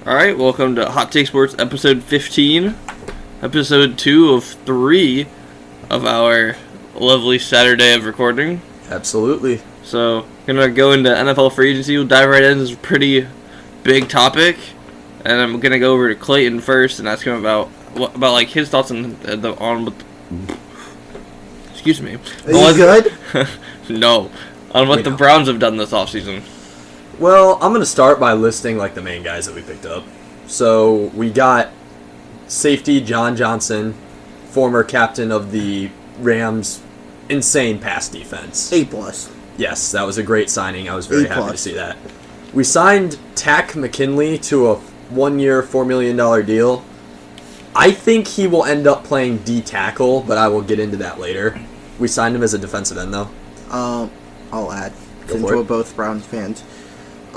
Alright, welcome to Hot Take Sports episode 15. Episode 2 of 3 of our lovely Saturday of recording. Absolutely. So, gonna go into NFL free agency. We'll dive right in. This is a pretty big topic. And I'm gonna go over to Clayton first and ask him about like his thoughts on excuse me. Are you good? No. On what the Browns have done this offseason. Well, I'm going to start by listing like the main guys that we picked up. So we got safety John Johnson, former captain of the Rams' insane pass defense. A+. Yes, that was a great signing. I was very happy to see that. We signed Tack McKinley to a 1-year, $4 million deal. I think he will end up playing D tackle, but I will get into that later. We signed him as a defensive end, though. I'll add, since we're both Browns fans.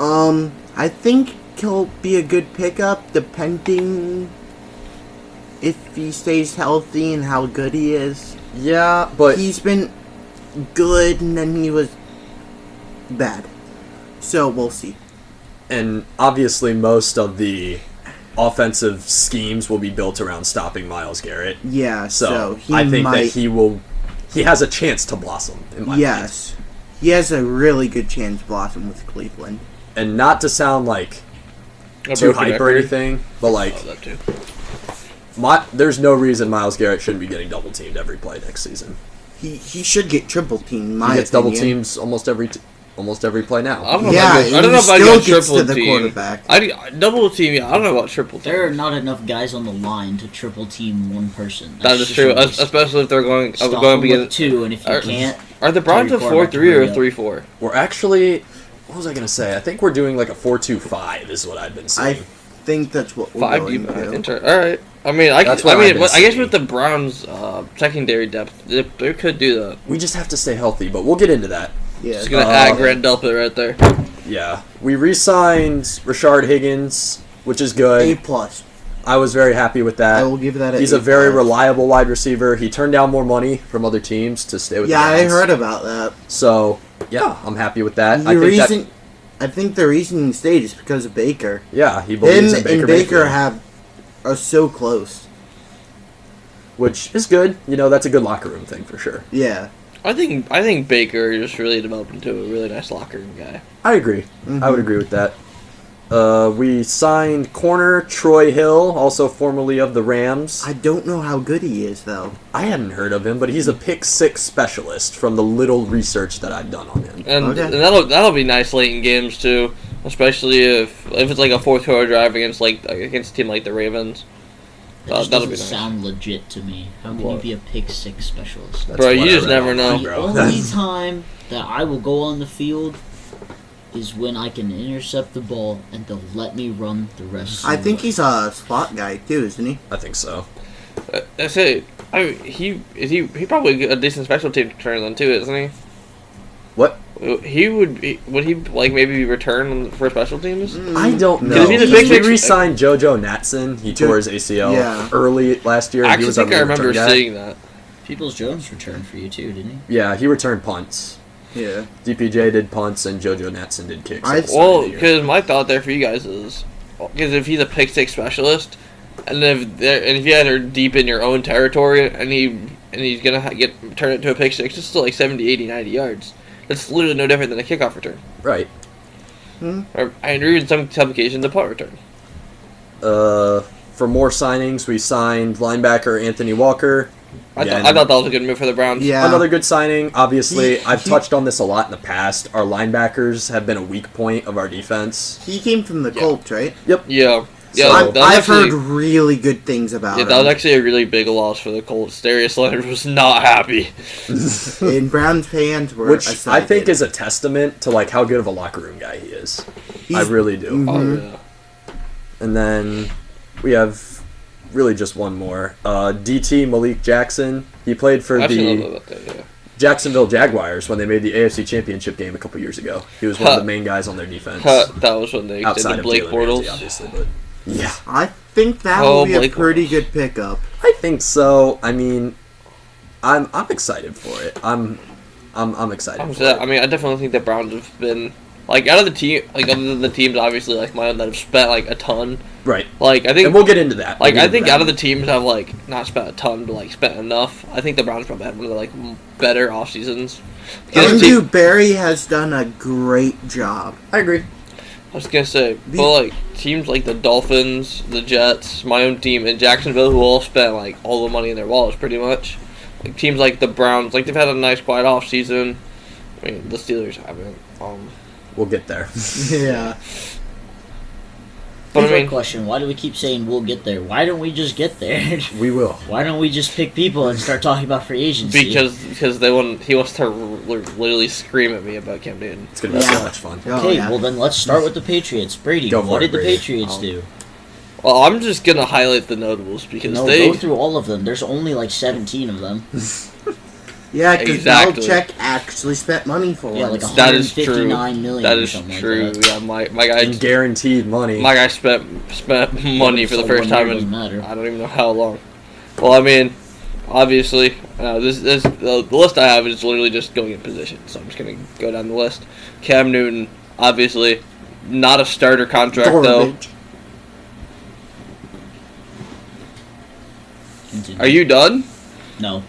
I think he'll be a good pickup, depending if he stays healthy and how good he is. Yeah, but he's been good, and then he was bad. So, we'll see. And obviously most of the offensive schemes will be built around stopping Myles Garrett. Yeah, so I think that he has a chance to blossom, in my opinion. He has a really good chance to blossom with Cleveland. And not to sound like too hype or anything, but like that too. There's no reason Myles Garrett shouldn't be getting double teamed every play next season. He should get triple teamed. He gets double teams almost every play now. I don't know if I get triple team. Quarterback. Double team. Yeah, I don't know about triple team. There are not enough guys on the line to triple team one person. That is true, especially if they're going to be with two, and if you can't. Are the Browns a 4-3 or a 3-4? We're actually. What was I going to say? I think we're doing like a 4-2-5 is what I've been saying. I think that's what we're going to do. All right. I mean, I guess with the Browns' secondary depth, they could do that. We just have to stay healthy, but we'll get into that. Yeah. Just going to add Grant Delpit right there. Yeah. We re-signed Rashard Higgins, which is good. A+. I was very happy with that. I will give that He's a very reliable wide receiver. He turned down more money from other teams to stay with the Browns. Yeah, I heard about that. So, yeah, I'm happy with that. I think the reason he stayed is because of Baker. Yeah, he believes in Baker. Him and Baker are so close. Which is good. You know, that's a good locker room thing for sure. Yeah. I think Baker just really developed into a really nice locker room guy. I agree. Mm-hmm. I would agree with that. We signed corner Troy Hill, also formerly of the Rams. I don't know how good he is, though. I hadn't heard of him, but he's a pick-six specialist from the little research that I've done on him. And that'll be nice late in games, too. Especially if it's like a fourth-quarter drive against a team like the Ravens. That just doesn't sound legit to me. How can you be a pick-six specialist? Bro, you just never know. The only time that I will go on the field is when I can intercept the ball and they'll let me run the rest. I think he's a spot guy too, isn't he? I think so. That's it. He probably a decent special team turn then too, isn't he? What? Would he like maybe return for special teams? I don't know. We re-signed JoJo Natson. He tore his ACL early last year. I remember seeing that. Peoples-Jones returned for you too, didn't he? Yeah, he returned punts. Yeah. DPJ did punts and JoJo Natson did kicks. Because my thought there for you guys is, because if he's a pick-six specialist, and if you guys are deep in your own territory, and he's gonna turn it to a pick-six, it's still like 70, 80, 90 yards. That's literally no different than a kickoff return. Right. And even in some occasions, a punt return. For more signings, we signed linebacker Anthony Walker. I thought that was a good move for the Browns. Yeah. Another good signing. Obviously, I've touched on this a lot in the past. Our linebackers have been a weak point of our defense. He came from the Colts, right? Yep. Yeah. So I've heard really good things about him. That was actually a really big loss for the Colts. Darius Leonard was not happy. And Browns fans were Which I think is a testament to like how good of a locker room guy he is. I really do. Mm-hmm. Oh, yeah. And then we have really just one more. DT Malik Jackson. He played for Jacksonville Jaguars when they made the AFC Championship game a couple years ago. He was one of the main guys on their defense. That was when they outside did Blake Bortles. Obviously, but yeah. I think that will be a pretty good pickup. I think so. I mean, I'm excited for it. I'm excited. I mean, I definitely think the Browns have been like out of the team, like other than the teams, obviously like my own that have spent like a ton. Right. Like I think, and we'll get into that. Like I think out of the teams have like not spent a ton, but like spent enough. I think the Browns probably had one of the like better off seasons. Andrew Barry has done a great job. I agree. I was gonna say, but like teams like the Dolphins, the Jets, my own team, and Jacksonville, who all spent like all the money in their wallets, pretty much. Like teams like the Browns, like they've had a nice quiet off season. I mean, the Steelers haven't. We'll get there. Yeah. But Here's I mean, my question: why do we keep saying we'll get there? Why don't we just get there? We will. Why don't we just pick people and start talking about free agency? because he wants to literally scream at me about Cam Newton. It's gonna be so much fun. Oh, Okay, yeah. well then let's start with the Patriots. Brady, Go for what it, did the Brady. Patriots do? Well, I'm just gonna highlight the notables because No, they go through all of them. There's only like 17 of them. Yeah, because Exactly. Belichick actually spent money for Yeah, once. like that is true. 159 million That or is something true. like that. Yeah, my guy And guaranteed money. my guy spent money for the So first 1 time year in doesn't matter. I don't even know how long. Well, I mean, obviously, this the list I have is literally just going in position. So I'm just gonna go down the list. Cam Newton, obviously, not a starter contract though. Garbage. Continue. Are you done? No.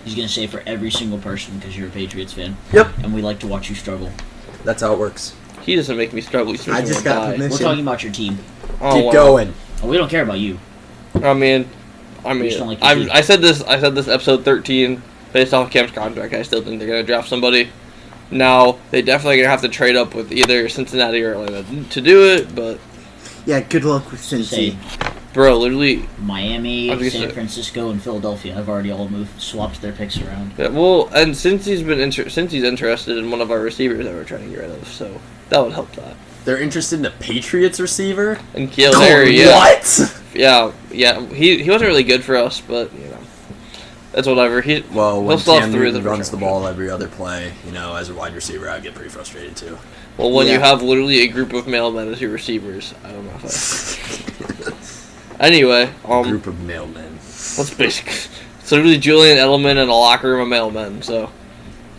He's gonna say for every single person because you're a Patriots fan. Yep. And we like to watch you struggle. That's how it works. He doesn't make me struggle. He I makes me just wanna got die. permission. We're talking about your team. Oh, Keep wow. going. Oh, we don't care about you. I mean, We just don't like your team. I said this episode 13 based off Cam's contract. I still think they're gonna draft somebody. Now they definitely gonna have to trade up with either Cincinnati or Atlanta to do it. But Yeah, good luck with Say Cincy. bro, literally, Miami, I was gonna San say- Francisco, and Philadelphia have already all swapped their picks around. yeah, well, and since he's interested in one of our receivers that we're trying to get rid of, so that would help that. They're interested in a Patriots receiver? And Kiel Harry, yeah, What? yeah. He wasn't really good for us, but you know, that's whatever. Well, He'll when still have Cam three of Newton the runs the first ball every other play, as a wide receiver, I'd get pretty frustrated too. Well, when you Yeah. have literally a group of mailmen as your receivers, I don't know if I... Anyway, Group of mailmen. that's basic. It's literally Julian Edelman in a locker room of mailmen, so...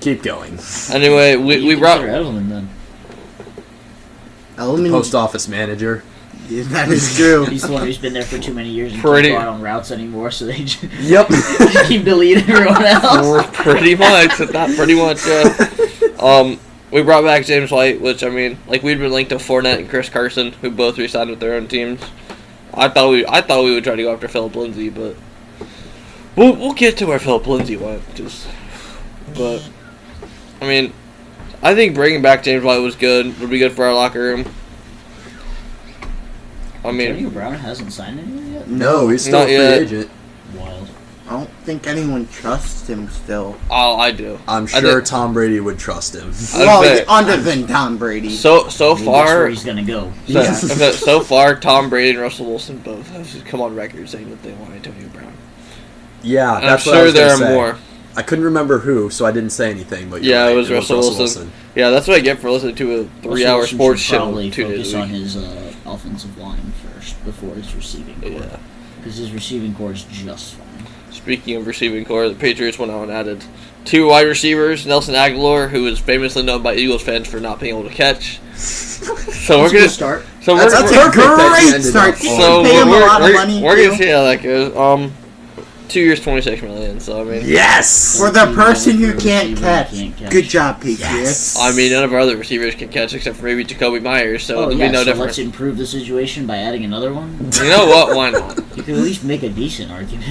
Keep going. Anyway, Who do we you brought... consider Edelman then? Element. Post office manager. Yeah, that is true. He's the one who's been there for too many years and Pretty- can't go out on routes anymore, so they just Yep. keep deleting everyone else. Pretty much, yeah. We brought back James White, which, I mean, like, we'd been linked to Fournette and Chris Carson, who both re-signed with their own teams. I thought we would try to go after Philip Lindsay, but... We'll get to where Philip Lindsay went, But, I mean, I think bringing back James White was good. Would be good for our locker room. I Antonio mean, Brown hasn't signed anyone yet? No, he's still Not a free yet. agent. Wild. I don't think anyone trusts him still. I do. I'm I sure did- Tom Brady would trust him. Well, bet. other than Tom Brady. So Maybe that's far, where he's gonna go. so far, Tom Brady and Russell Wilson both have come on record saying that they want Antonio Brown. Yeah, And that's I'm what I sure was there gonna are say. more. I couldn't remember who, so I didn't say anything. But you're Yeah, right, it was Russell Wilson. Yeah, that's what I get for listening to a 3-hour Russell sports should show probably 2 days focus a on week. his offensive line first before his receiving core. Yeah. Because his receiving core is just fine. Speaking of receiving core, the Patriots went out and added 2 wide receivers, Nelson Aguilera, who is famously known by Eagles fans for not being able to catch. So we're That's a good gonna start. So That's That's perfect a that you great ended start. up You on. so pay him a lot of we're money. gonna too. see how that goes. 2 years, $26 million. So I mean, Yes. For the person who For a can't receiver catch. who can't catch. Good job, Patriots. Yes. I mean, none of our other receivers can catch except for maybe Jacoby Myers. So Oh it'll yeah, be no so different. let's improve the situation by adding another one. You know what? Why not? You could at least make a decent argument.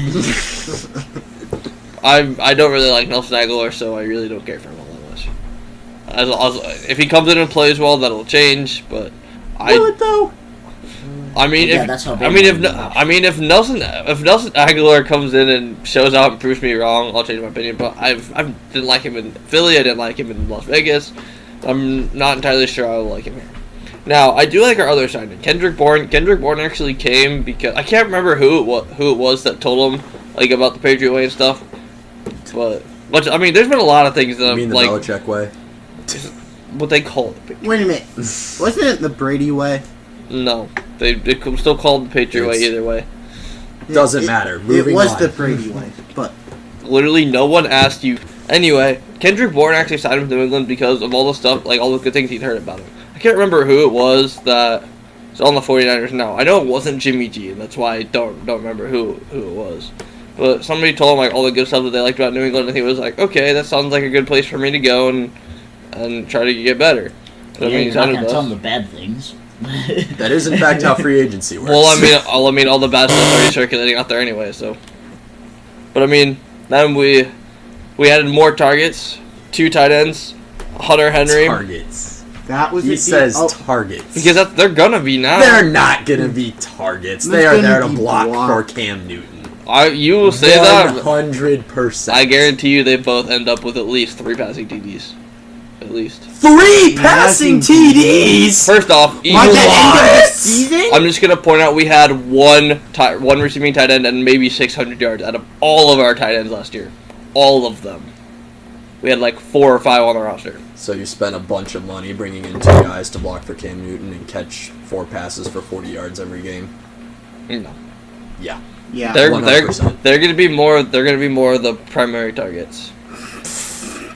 I don't really like Nelson Aguilar, so I really don't care for him all that much. If he comes in and plays well, that'll change. But Will it though? I mean, Yeah, if that's how if Nelson Aguilar comes in and shows out and proves me wrong, I'll change my opinion. But I didn't like him in Philly. I didn't like him in Las Vegas. I'm not entirely sure I will like him here. Now, I do like our other signing, Kendrick Bourne. Kendrick Bourne actually came because I can't remember who it was that told him like about the Patriot way and stuff. But I mean, there's been a lot of things that You I'm mean the like Belichick way? what they call it. Wait a minute. Wasn't it the Brady way? No, they still called the Patriot way It's- either way. Doesn't matter. It Moving was on. the Brady way, but Literally, no one asked you. Anyway, Kendrick Bourne actually signed with New England because of all the stuff, like all the good things he'd heard about him. I can't remember who it was that is on the 49ers now. I know it wasn't Jimmy G, and that's why I don't remember who it was. But somebody told him like all the good stuff that they liked about New England, and he was like, okay, that sounds like a good place for me to go and try to get better. Yeah, you're not going to tell them the bad things. That is, in fact, how free agency works. Well, I mean, all the bad stuff's already circulating out there anyway, so. But, I mean, then we added more targets, 2 tight ends, Hunter Henry. Targets. That was He says targets. Because they're going to be now. They're not going to be targets. They are there to block for Cam Newton. You will say that. 100%. I guarantee you they both end up with at least 3 passing TDs. At least. 3 passing TDs? First off, By the end of the season? I'm just going to point out we had one receiving tight end and maybe 600 yards out of all of our tight ends last year. All of them. We had like 4 or 5 on the roster. So you spent a bunch of money bringing in 2 guys to block for Cam Newton and catch 4 passes for 40 yards every game? No. Yeah. Yeah. They're 100%. going to be more of the primary targets.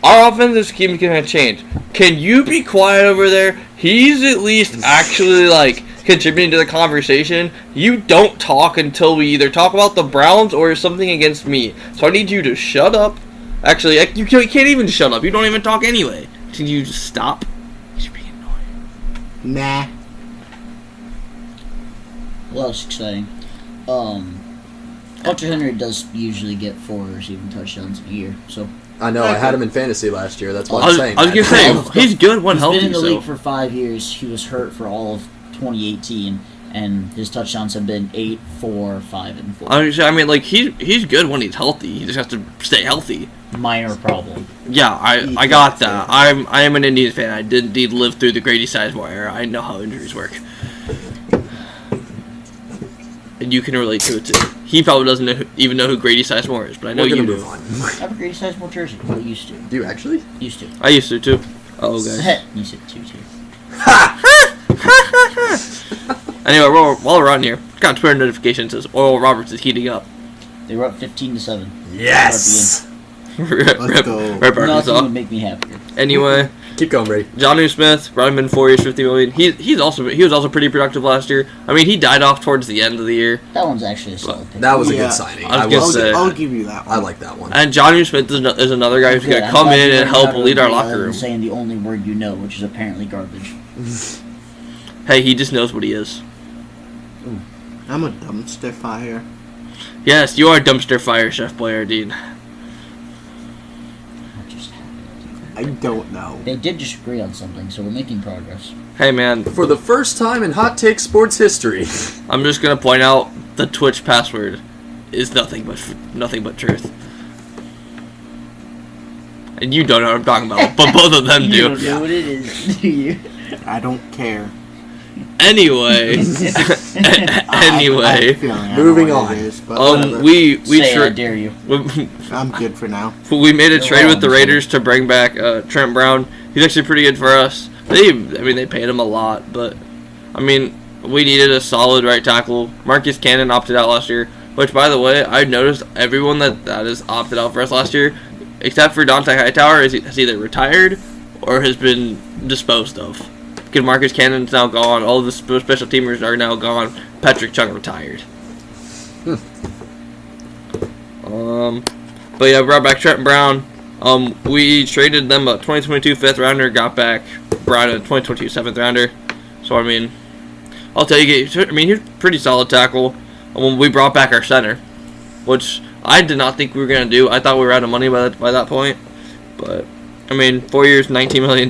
Our offensive scheme is going to change. Can you be quiet over there? He's at least actually, like, contributing to the conversation. You don't talk until we either talk about the Browns or something against me. So I need you to shut up. Actually, you can't even shut up. You don't even talk anyway. Can you just stop? You're being annoying. Nah. Well, that's exciting. Hunter Henry does usually get 4 receiving touchdowns a year, so... I know, I had him in fantasy last year. That's what I I'm saying. was going to say, he's good when healthy. He's been in the so. league for 5 years. He was hurt for all of 2018, and his touchdowns have been 8, 4, 5, and 4. I mean, like, he's good when he's healthy. He just has to stay healthy. Minor problem. Yeah, I got that. I am an Indians fan. I did indeed live through the Grady Sizemore era. I know how injuries work. And you can relate to it too. He probably doesn't even know who Grady Sizemore is, but I know you do. I have a Grady Sizemore jersey. Well, I used to. Do you actually? Used to. I used to too. Oh, guys. You said 2 too. Anyway, while we're on here, got a Twitter notification that says Oral Roberts is heating up. They were up 15-7. Yes! Let's go. Rip Nothing Arkansas. would make me happier. Anyway, Keep going, Brady. Jonnu Smith, brought him in 4 years, $50 million. He was also pretty productive last year. I mean, he died off towards the end of the year. That one's actually a solid pick. That was a Yeah. good signing. I was gonna say- I'll give you that one. I like that one. And Jonnu Smith is another guy who's Good, going to I'm come glad in you and learned help how to lead our agree locker other than room. saying the only word you know, which is apparently garbage. Hey, he just knows what he is. I'm a dumpster fire. Yes, you are dumpster fire, Chef Boyardeen. What just happened? I don't know. They did disagree on something, so we're making progress. Hey, man, For the first time in Hot Take Sports history. I'm just going to point out the Twitch password is nothing but truth. And you don't know what I'm talking about, but both of them You do. don't know what it is, do you? I don't care. Anyway, I anyway, have a feeling I know Moving what on. it is, but whatever. we Say I tra- dare you. I'm good for now. we made a You're trade with wrong, the so- Raiders to bring back Trent Brown. He's actually pretty good for us. They paid him a lot, but I mean, we needed a solid right tackle. Marcus Cannon opted out last year, which, by the way, I noticed everyone that has opted out for us last year, except for Dante Hightower, has either retired or has been disposed of. Because Marcus Cannon's now gone, all the special teamers are now gone. Patrick Chung retired. But yeah, brought back Trent Brown. We traded them a 2022 5th rounder, got back Brown a 2022 7th rounder. So I mean, I'll tell you, he's a pretty solid tackle. When we brought back our center, which I did not think we were gonna do. I thought we were out of money by that point. But I mean, 4 years, $19 million.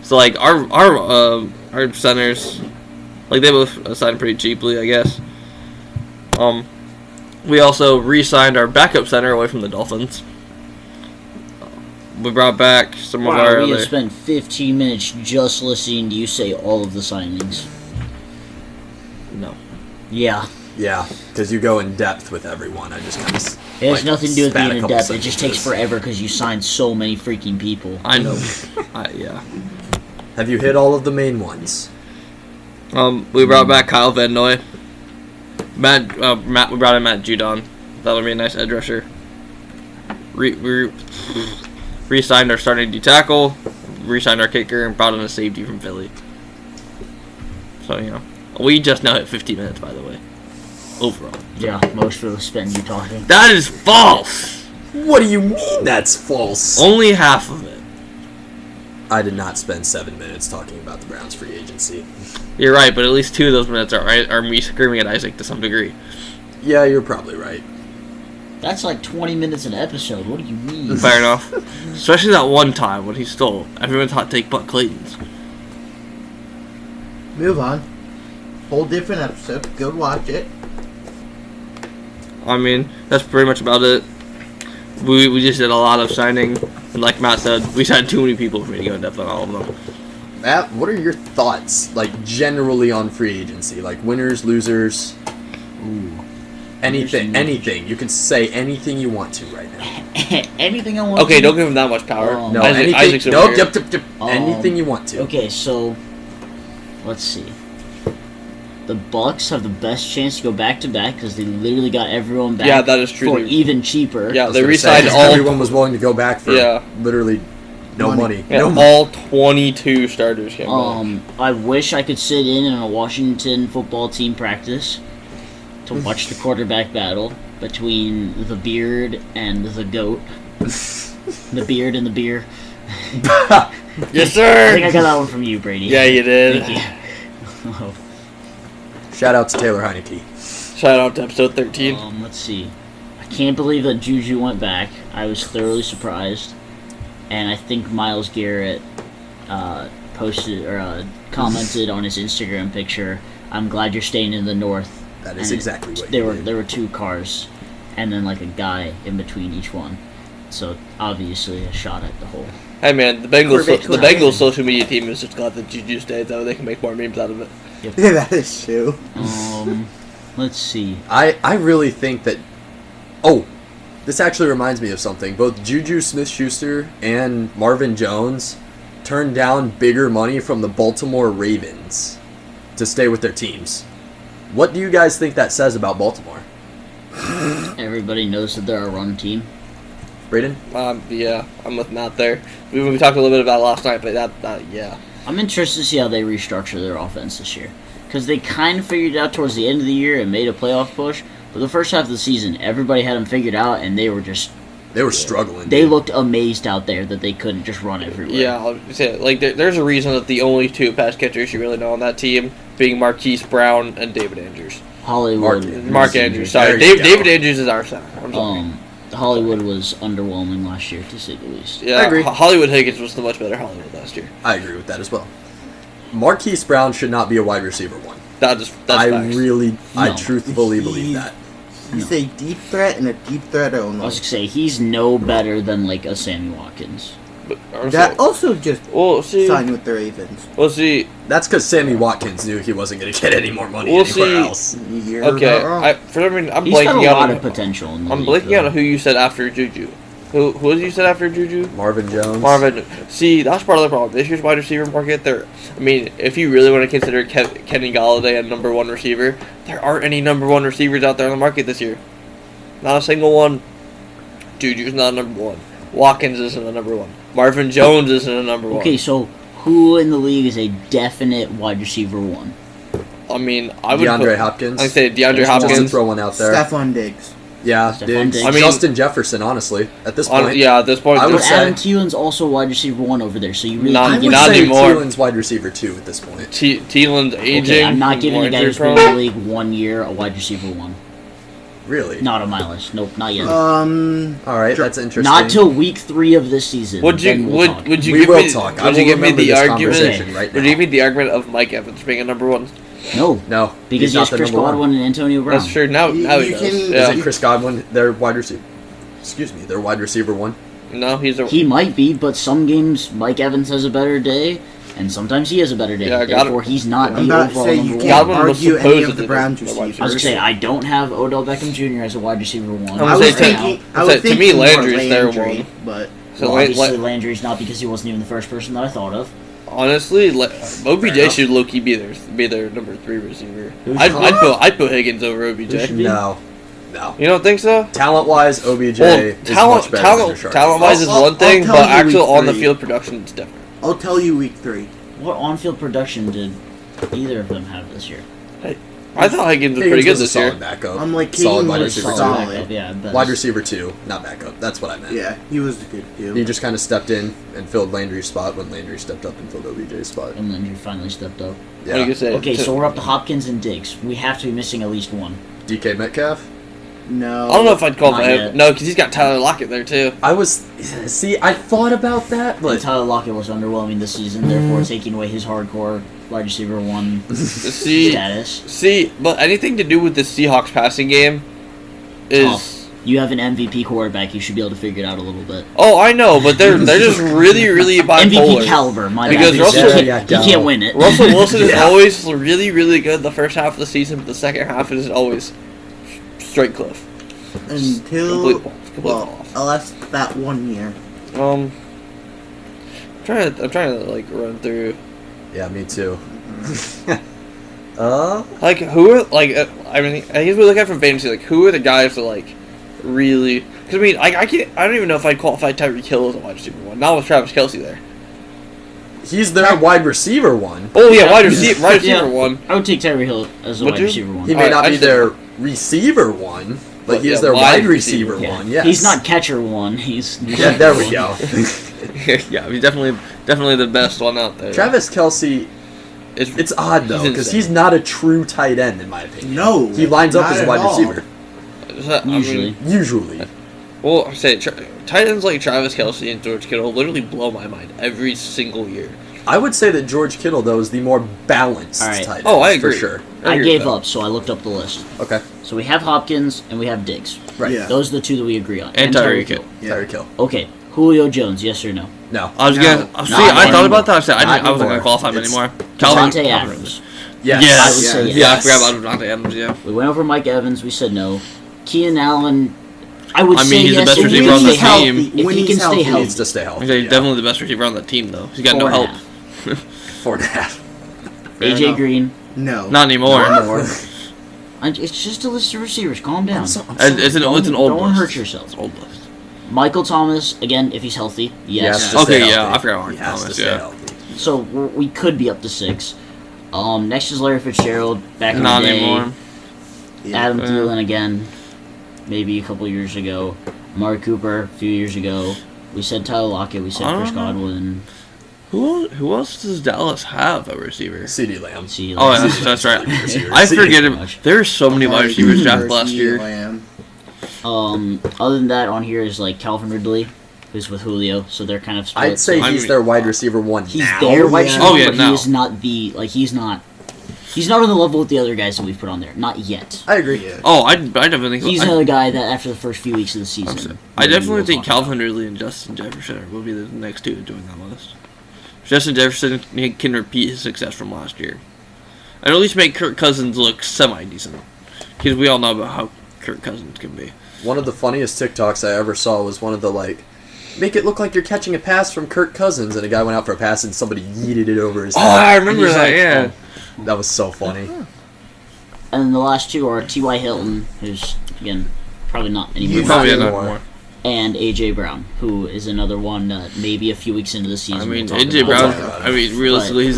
So like our centers, like they both signed pretty cheaply, I guess. We also re-signed our backup center away from the Dolphins. We brought back some of our We other. have spent 15 minutes just listening to you say all of the signings. No. Yeah. Yeah, because you go in depth with everyone. I just kind of. It has nothing to do with spat being a in couple depth. It just takes sentences. forever because you signed so many freaking people. I know. Yeah. Have you hit all of the main ones? We brought back Kyle Van Noy. We brought in Matt Judon. That would be a nice edge rusher. re-signed our starting D tackle, re-signed our kicker, and brought in a safety from Philly. So, we just now hit 50 minutes, by the way. Overall. Yeah, most of the spend you talking. That is false! What do you mean that's false? Only half of it. I did not spend 7 minutes talking about the Browns free agency. You're right, but at least 2 of those minutes are me screaming at Isaac to some degree. Yeah, you're probably right. That's like 20 minutes an episode. What do you mean? Fair enough. Especially that one time when he stole everyone's hot take but Clayton's. Move on. Whole different episode. Go watch it. I mean, that's pretty much about it. We just did a lot of signing. And like Matt said, we signed too many people for me to go in depth on all of them. Matt, what are your thoughts, like, generally on free agency? Like, winners, losers? Ooh. Anything. You can say anything you want to right now. Anything I want Okay, to. don't give him that much power. No, Isaac's over Nope, here. yep. Anything you want to. Okay, so let's see. The Bucks have the best chance to go back to back because they literally got everyone back. Yeah, that is true. For even cheaper. Yeah, I was they gonna re-signed say, all. Everyone was willing to go back for literally no money. Yeah, No money. all 22 starters came back. I wish I could sit in a Washington football team practice to watch the quarterback battle between the beard and the goat. The beard and the beer. Yes, I think I sir. got that one from you, Brady. Yeah, you did. Thank you. Shout out to Taylor Heineke. Shout out to episode 13. Let's see. I can't believe that Juju went back. I was thoroughly surprised. And I think Myles Garrett posted or commented on his Instagram picture, "I'm glad you're staying in the north." That is And exactly what there you were. did. There were 2 cars, and then like a guy in between each one. So obviously a shot at the hole. Hey man, the Bengals Corvette Bengals social media team is just glad that Juju stayed, though. They can make more memes out of it. Yeah, that is true. Let's see. I really think that... Oh, this actually reminds me of something. Both Juju Smith-Schuster and Marvin Jones turned down bigger money from the Baltimore Ravens to stay with their teams. What do you guys think that says about Baltimore? Everybody knows that they're a run team. Braden? Yeah, I'm with Matt there. We talked a little bit about it last night, but yeah. I'm interested to see how they restructure their offense this year. Because they kind of figured it out towards the end of the year and made a playoff push. But the first half of the season, everybody had them figured out, and they were struggling. They looked amazed out there that they couldn't just run everywhere. Yeah, I'll say, like, there's a reason that the only 2 pass catchers you really know on that team being Marquise Brown and David Andrews. Hollywood. Mark Andrews, sorry. There you go. David Andrews is our center. I'm sorry. Hollywood was underwhelming last year, to say the least. Yeah, I agree. Hollywood Higgins was the much better Hollywood last year. I agree with that as well. Marquise Brown should not be a wide receiver 1. That's facts. I truthfully believe that. He's a deep threat and a deep threat I only. was going to say, he's no better than, like, a Sammy Watkins. But, That also just we'll see. signed with the Ravens. We'll see. That's because Sammy Watkins knew he wasn't going to get any more money We'll anywhere see. else. You're Okay, not wrong. for some reason, I'm He's got a blanking lot out of potential in the I'm league, blanking out though. on who you said after Juju. Who was you said after Juju? Marvin Jones. Marvin. See, that's part of the problem. This year's wide receiver market, if you really want to consider Kenny Galladay a number 1 receiver, there aren't any number 1 receivers out there on the market this year. Not a single one. Juju's not a number 1. Watkins isn't a number 1. Marvin Jones isn't a number 1. Okay, so who in the league is a definite wide receiver 1? I mean, I would DeAndre put, Hopkins. I'd say DeAndre Just Just to Hopkins. throw one out there. Stephon Diggs. Yeah, Stephon Diggs. Diggs. I mean- Justin Jefferson, honestly, at this point. Yeah, at this point, I would But say- Adam Thielen's also wide receiver 1 over there, so you really Not- I can't would give not say anymore. Thielen's wide receiver 2 at this point. Thielen's aging. Okay, I'm not giving more a guy who's injury been in the prone. league 1 year a wide receiver 1. Really? Not on my list. Nope, not yet. All right, that's interesting. Not till week 3 of this season. Would you then we'll talk. would you We give will me talk. I would will you give me remember the this argument? conversation right Would you now. give me the argument of Mike Evans being a number 1? No, No, because he's he not has the Chris number 1. Godwin and Antonio Brown. That's true. Now he You does. can- Yeah. Isn't Chris Godwin their wide receiver? Excuse me, their wide receiver 1. No, he's a. He might be, but some games Mike Evans has a better day, and sometimes he has a better day. Yeah, Therefore, he's not I'm the about to overall say number you 1. can't Godwin was argue any of supposedly the Browns the wide receivers. receiver. I was gonna say I don't have Odell Beckham Jr. as a wide receiver 1. I I was was saying- thinking. I I was was saying, to me, thinking more Landry's their Landry, one. but So Well, Lan- obviously Lan- Landry's not because he wasn't even the first person that I thought of. honestly, Fair OBJ enough. should low-key be their number 3 receiver. Who's- I'd put Higgins over OBJ. Who should be? No. No. You don't think so? Talent-wise, OBJ Well, is much better than Rashard. talent-wise is I'll one thing, tell but you actual week on the 3. field production is different. I'll tell you week 3. What on-field production did either of them have this year? I thought Higgins was Higgins pretty good was a this year. solid backup. I'm like, solid Higgins wide was receiver. solid. Backup, yeah, but Wide receiver 2, not backup. That's what I meant. Yeah, he was good too. He just kind of stepped in and filled Landry's spot when Landry stepped up and filled OBJ's spot. And Landry finally stepped up. What do you say? Okay, so we're up to Hopkins and Diggs. We have to be missing at least one. DK Metcalf? No. I don't know if I'd qualify Not him. yet. No, because he's got Tyler Lockett there too. I thought about that, But but Tyler Lockett was underwhelming this season, therefore taking away his hardcore wide receiver 1 status. But anything to do with the Seahawks passing game is. Tough. You have an MVP quarterback. You should be able to figure it out a little bit. Oh, I know, but they're just really, really bipolar. MVP caliber, my Because bad. Russell- He can't win it. Russell Wilson is Yeah. always really, really good the first half of the season, but the second half is always straight cliff. Until Complete well, off. unless that 1 year. I'm trying to like run through. yeah, me too. Like who are like I mean I guess we look at it from fantasy, like who are the guys that like really, because I mean I don't even know if I'd qualify Tyreek Hill as a wide receiver 1, not with Travis Kelce there. He's their wide receiver 1. Oh yeah, wide receiver Yeah. 1. I would take Tyreek Hill as a Would wide you? receiver 1. He may Alright, not I be just- their receiver 1, but But he is yeah, their wide wide receiver receiver. 1. Yes. He's not catcher 1. He's Yeah, there we go. Yeah, he's definitely the best one out there. Travis Kelce. It's odd though He's because insane. he's not a true tight end in my opinion. No, He lines up not as a at wide all. receiver Usually. usually. Well, I say tight ends like Travis Kelce and George Kittle literally blow my mind every single year. I would say that George Kittle though is the more balanced Alright. tight end. Oh, I agree. for sure. I agree gave with that. up, so I looked up the list. Okay, So we have Hopkins and we have Diggs. right. Yeah. Those are the two that we agree on. And Tyreek Hill. Yeah. Tyreek Hill. Okay, Julio Jones, yes or no? No. I was No, gonna not see. I thought anymore. about that. I said I Not wasn't gonna anymore. qualify him It's anymore. Devontae Adams. Yes. Yes. I would say Yeah, yes. I forgot about Devontae Adams. Yeah. We went over Mike Evans. We said no. Keenan Allen. I would I mean, say he's the yes best if he receiver can on the stay healthy. team. If When he he's can stay healthy. He healthy. needs to stay healthy. He's yeah. definitely the best receiver on the team, though. He's got no 4.5. help. 4.5. AJ enough. Green. No. Not anymore. It's just a list of receivers. Calm down. It's an old Don't list. hurt yourself. It's an old list. Michael Thomas, again, if he's healthy, He has yes. to Okay, stay yeah, healthy. I forgot Mark He has Thomas, to stay yeah. healthy. So we could be up to 6. Next is Larry Fitzgerald. Back in Not the day. anymore. Yeah. Adam Yeah. Thielen again. Maybe a couple years ago. Amari Cooper a few years ago. We said Tyler Lockett. We said I Chris don't know. Godwin. Who else does Dallas have a receiver? CD Lamb. See, Oh, like, that's right. Receiver. I CD. forget him. much. There's so many wide receivers drafted last CeeDee year. Lamb. Other than that, on here is like Calvin Ridley, who's with Julio, so they're kind of split. I'd say I he's mean- their wide receiver 1 he's now. their wide yeah. receiver, Oh, yeah, but now. he is not the he's not on the level with the other guys that we've put on there. Not yet. I agree. Yeah. Oh, I definitely think He's I, another guy that after the first few weeks of the season. I definitely we'll think talk about. Calvin Ridley and Justin Jefferson will be the next two to join that list. Justin Jefferson can repeat his success from last year, and at least make Kirk Cousins look semi-decent, because we all know about how Kirk Cousins can be. One of the funniest TikToks I ever saw was one of the make it look like you're catching a pass from Kirk Cousins, and a guy went out for a pass and somebody yeeted it over his Oh, head. I remember He's that. like, Yeah. That was so funny. And then the last two are T.Y. Hilton, who's again probably not anymore, He's Probably not not anymore. more. and A.J. Brown, who is another one maybe a few weeks into the season. I mean, we'll talk AJ about. Brown. talk about it. I mean, realistically,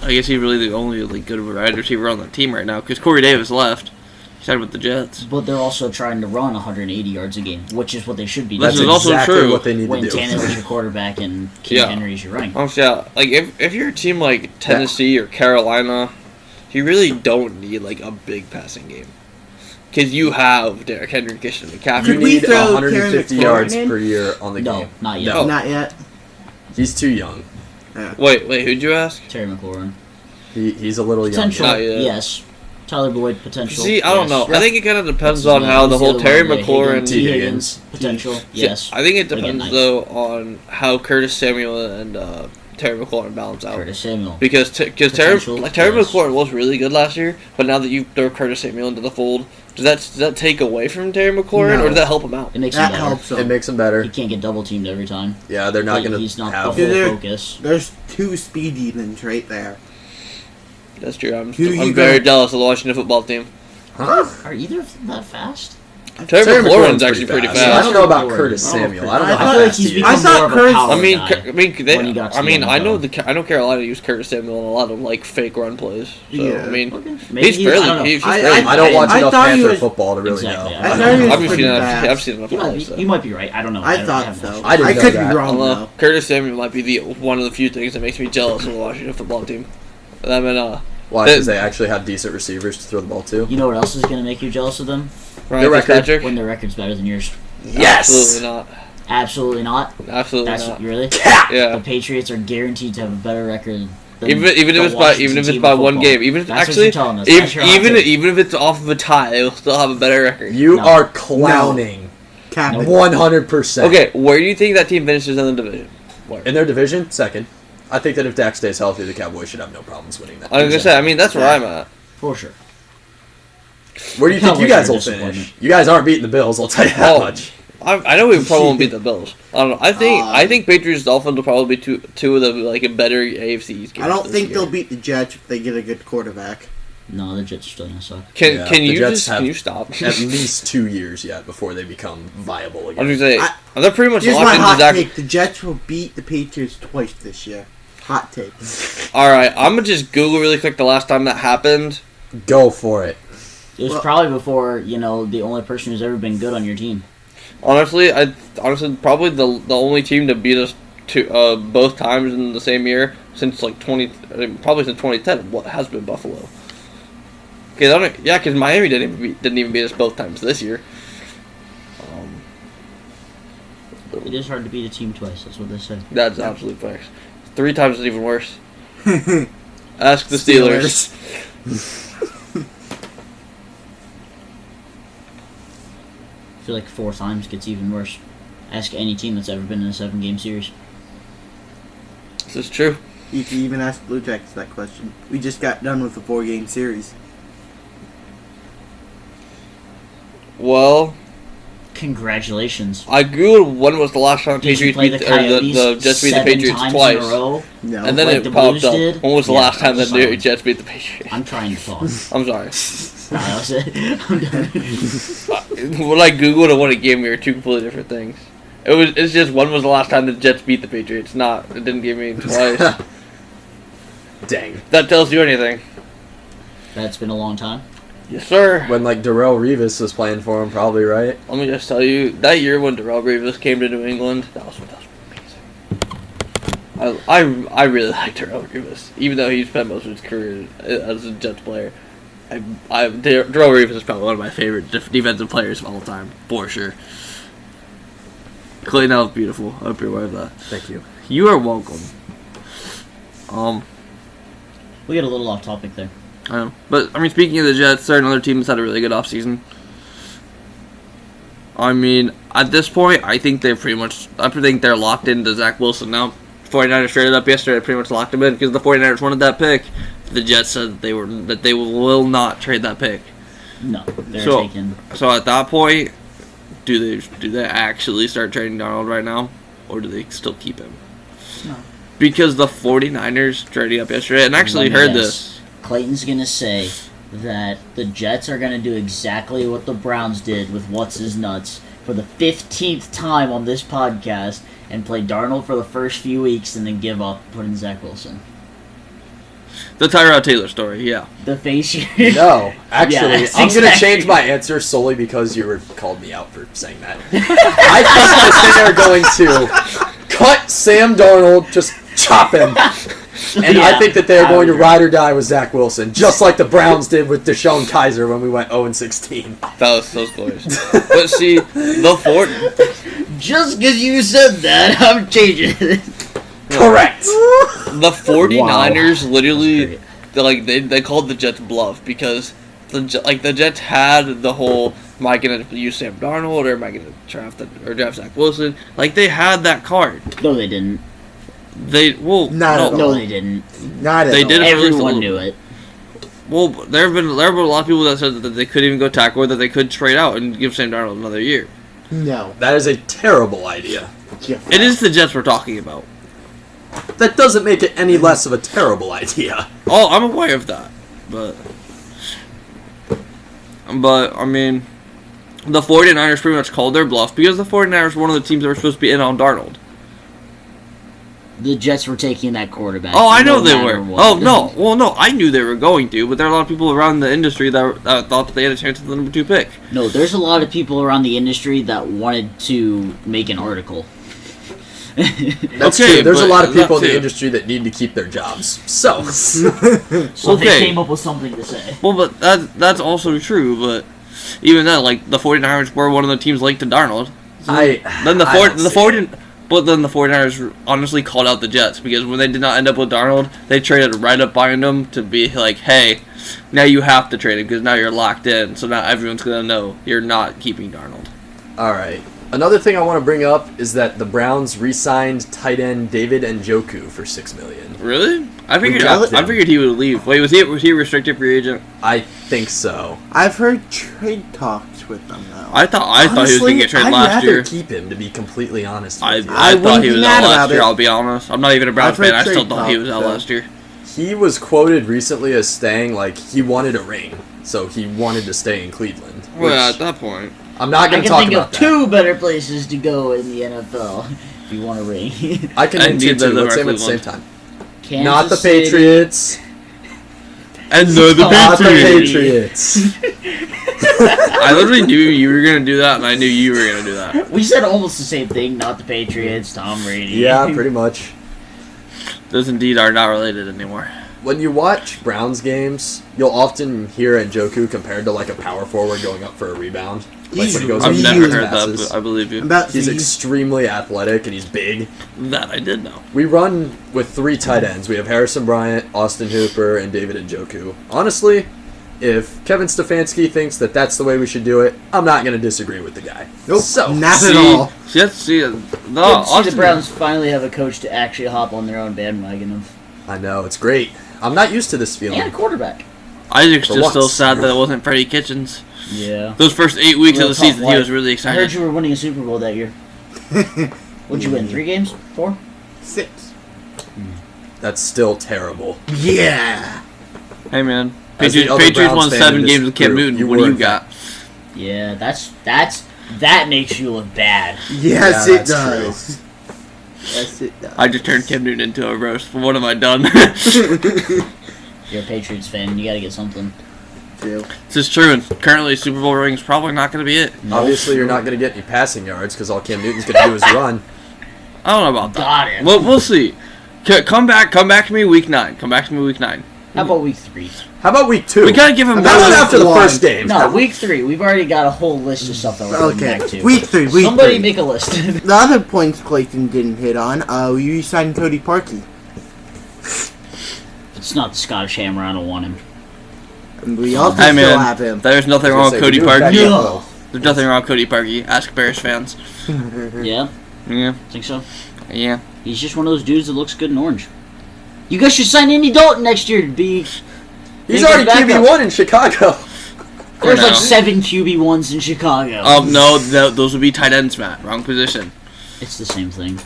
I guess he's really the only good wide receiver on the team right now, because Corey Davis left. He signed with the Jets. But they're also trying to run 180 yards a game, which is what they should be This doing. is also exactly true. what they need When to do. Tannehill's your quarterback and King Yeah. Henry's your running. Honestly, yeah, like if you're a team like Tennessee or Carolina, you really don't need like a big passing game, because you have Derrick Henry, Christian You McCaffrey. Could we need throw 150 Karen yards McLaurin in? per year on the No, game. not yet. No. Not yet. He's too young. Wait, who'd you ask? Terry McLaurin. He's a little young. Potential, Not yet. yes. Tyler Boyd, potential. See, I don't yes. know. I think it kind of depends What's on his how name? the Who's whole other Terry one? McLaurin. T. Higgins. Higgins, potential, yes. I think it But again, depends nice. though on how Curtis Samuel and Terry McLaurin balance out. Curtis Samuel. Because Terry Potential, yes. McLaurin was really good last year, but now that you throw Curtis Samuel into the fold, does that take away from Terry McLaurin, No. or does that help him out? It makes him That better. helps It him. makes him better. He can't get double teamed every time. Yeah, they're not Like, going to he's not have. the They're- full focus. There's two speed demons right there. That's true. I'm Who you very got? jealous of the Washington football team. Huh? Are either of them that fast? Terry McLaurin's actually pretty fast. I don't know about Curtis Samuel. I don't know how feel like fast he's he is. I become thought more of a Curtis- power I mean, guy. I know Carolina used Curtis Samuel in a lot of like fake run plays. So Yeah. I mean, Okay. Maybe he's fairly. I don't watch I enough thought he Panther was- football to really Exactly, know. I I thought he was I've pretty seen enough. fast. I've seen enough. You might be right. I don't know. I don't thought have so. much. I didn't know could that. be wrong Although though. Curtis Samuel might be one of the few things that makes me jealous of the Washington football team. I mean, Why? Because they actually have decent receivers to throw the ball to. You know what else is going to make you jealous of them? Ryan record. Fitzpatrick? When their record's better than yours. Yes! Absolutely not. Absolutely not. Absolutely That's not. really. Yeah. The Patriots are guaranteed to have a better record. Than Even if the it's Washington by team in one football. game, even if That's actually, what you're telling us. That's your hot even take. if it's off of a tie, they'll still have a better record. You No. are clowning. Cap it. 100%. Okay, where do you think that team finishes in the division? Where? In their division, second. I think that if Dak stays healthy, the Cowboys should have no problems winning that. I was gonna say, I mean, that's where I'm at. For sure. Where do you think you Cowboys guys are will disappointed. finish? You guys aren't beating the Bills, I'll tell you that Oh. much. I know we probably won't beat the Bills. I don't know. I think Patriots Dolphins will probably be two of the like a better AFC East games. I don't this think year. they'll beat the Jets if they get a good quarterback. No, the Jets are still going to suck. Can Yeah, can the you Jets just have can you stop? At least 2 years yet before they become viable I was again. gonna say they're pretty much Here's my locked into hot Zach. take: the Jets will beat the Patriots twice this year. Hot take. All right, I'm gonna just Google really quick the last time that happened. Go for it. It was Well- probably before, the only person who's ever been good on your team. Honestly, probably the only team to beat us both times in the same year since like probably since 2010. What has been Buffalo? Because Miami didn't even beat us both times this year. It is hard to beat a team twice. That's what they say. That's absolute facts. 3 times is even worse. Ask the Steelers. I feel like 4 times gets even worse. Ask any team that's ever been in a 7-game series. This is true. You can even ask Blue Jackets that question. We just got done with a 4-game series. Well, Congratulations. I googled when was the last time Did you Patriots play beat the or Coyotes the Jets beat the 7 Patriots times twice, in a row? No. and then Like it the popped Blues up. did? When was the Yeah, last time the silence. Jets beat the Patriots? I'm trying to talk. I'm sorry. Nah, that was it. I'm done. When I googled and when it gave me are two completely different things. It's just when was the last time the Jets beat the Patriots? It didn't give me twice. Dang. That tells you anything. That's been a long time. Yes, sir. When like Darrelle Revis was playing for him, probably, right? Let me just tell you, that year when Darrelle Revis came to New England, that was amazing. I really like Darrelle Revis, even though he spent most of his career as a Jets player. Darrelle Revis is probably one of my favorite defensive players of all time, for sure. Clayton, that was beautiful. I hope you're aware of that. Thank you. You are welcome. We get a little off topic there. I know. But, I mean, speaking of the Jets, they're another team that's had a really good offseason. I mean, at this point, I think they're locked into Zach Wilson now. 49ers traded up yesterday, pretty much locked him in because the 49ers wanted that pick. The Jets said that they will not trade that pick. No, they're So- taking. So at that point, do they actually start trading Darnold right now, or do they still keep him? No. Because the 49ers traded up yesterday, and actually Let me heard guess. this. Clayton's gonna say that the Jets are gonna do exactly what the Browns did with What's His Nuts for the 15th time on this podcast and play Darnold for the first few weeks and then give up, put in Zach Wilson. The Tyrod Taylor story, yeah. The face you... No, actually, Yes, I'm going to exactly. change my answer solely because you called me out for saying that. I think that they are going to cut Sam Darnold, just chop him. And Yeah, I think that they're I going to agree. ride or die with Zach Wilson, just like the Browns did with Deshaun Kaiser when we went 0-16. That was glorious. But see, the Ford. Just because you said that, I'm changing it. Correct. The 49ers Wow. literally, they called the Jets bluff because the Jets had the whole, am I going to use Sam Darnold or am I going to draft Zach Wilson? Like, they had that card. No, they didn't. Not at all. No, they didn't. Not at They all. did it for at least a Everyone little knew it. Well, there have been a lot of people that said that they couldn't even go tackle or that they could trade out and give Sam Darnold another year. No. That is a terrible idea. It is the Jets we're talking about. That doesn't make it any less of a terrible idea. Oh, I'm aware of that, but I mean, the 49ers pretty much called their bluff because the 49ers were one of the teams that were supposed to be in on Darnold. The Jets were taking that quarterback. Oh, I know they were. Oh, no. Well, no, I knew they were going to, but there are a lot of people around the industry that thought that they had a chance at the number 2 pick. No, there's a lot of people around the industry that wanted to make an article. That's true. There's a lot of people in the industry that need to keep their jobs. So they came up with something to say. Well, but that's also true, but even then, like, the 49ers were one of the teams linked to Darnold. Then the 49ers honestly called out the Jets because when they did not end up with Darnold, they traded right up behind them to be like, hey, now you have to trade him because now you're locked in, so now everyone's going to know you're not keeping Darnold. All right. Another thing I want to bring up is that the Browns re-signed tight end David Njoku for $6 million. Really? I figured he would leave. Wait, was he a restricted free agent? I think so. I've heard trade talks with them though. I thought he was going to get traded last year. I'd rather keep him, to be completely honest. I thought he was out last year. I'll be honest. I'm not even a Browns fan. I still thought he was out last year. He was quoted recently as saying like he wanted a ring, so he wanted to stay in Cleveland. Well, at that point. I'm not going to talk about that. I can think of 2 better places to go in the NFL if you want a ring. I can name 2 too. Let's say them at the same time. Kansas not the City. Patriots. And no, the Patriots. I literally knew you were going to do that, and I knew you were going to do that. We said almost the same thing. Not the Patriots, Tom Brady. Yeah, pretty much. Those indeed are not related anymore. When you watch Browns games, you'll often hear Njoku compared to like a power forward going up for a rebound. Like when he goes I've never heard that, but I believe you. He's extremely athletic and he's big. That I did know. We run with 3 tight ends. We have Harrison Bryant, Austin Hooper, and David Njoku. Honestly, if Kevin Stefanski thinks that that's the way we should do it, I'm not going to disagree with the guy. Nope, so, not at all. The Browns finally have a coach to actually hop on their own bandwagon of. I know, it's great. I'm not used to this feeling. And a quarterback. Isaac's just so sad that it wasn't Freddie Kitchens. Yeah. Those first 8 weeks of the season, he was really excited. I heard you were winning a Super Bowl that year. What'd you win? 3 games? 4? 6. That's still terrible. Yeah. Hey man, Patriots won 7 games with Cam Newton. What do you got? Yeah, that makes you look bad. Yes, it does. True. Yes, it does. I just turned Cam Newton into a roast. What have I done? You're a Patriots fan. You got to get something. This is true, and currently Super Bowl ring is probably not going to be it. Obviously, you're not going to get any passing yards because all Cam Newton's going to do is run. I don't know about that. Got it. We'll see. Come back to me week 9. Come back to me week 9. How about week 3? How about week 2? We gotta give him. How about after the first game? No, week 3. We've already got a whole list of stuff that we're going back to. Week 3. Somebody make a list. The other points Clayton didn't hit on. You signed Cody Parkey. If it's not the Scottish Hammer, I don't want him. And we also still have him. There's nothing wrong with Cody Parkey. No. There's nothing wrong with Cody Parkey. Ask Bears fans. Yeah. Yeah. Think so? Yeah. He's just one of those dudes that looks good in orange. You guys should sign Andy Dalton next year to be. He's already QB1 in Chicago. There's like 7 QB1s in Chicago. No, those would be tight ends, Matt. Wrong position. It's the same thing.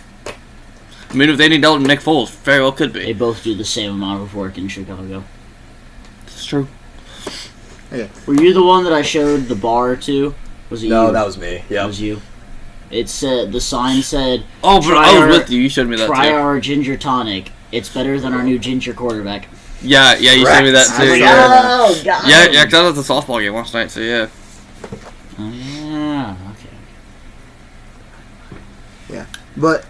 I mean, if Andy Dalton and Nick Foles, very well could be. They both do the same amount of work in Chicago. It's true. Yeah. Were you the one that I showed the bar to? Was it you? No, that was me. Yeah, it was you. It said the sign said. Oh, but I was with you. You showed me that try too. our ginger tonic. It's better than our new ginger quarterback. Yeah, you showed me that too. Oh, God. Yeah, because I was at the softball game last night. So yeah. Oh yeah. Okay. Yeah, but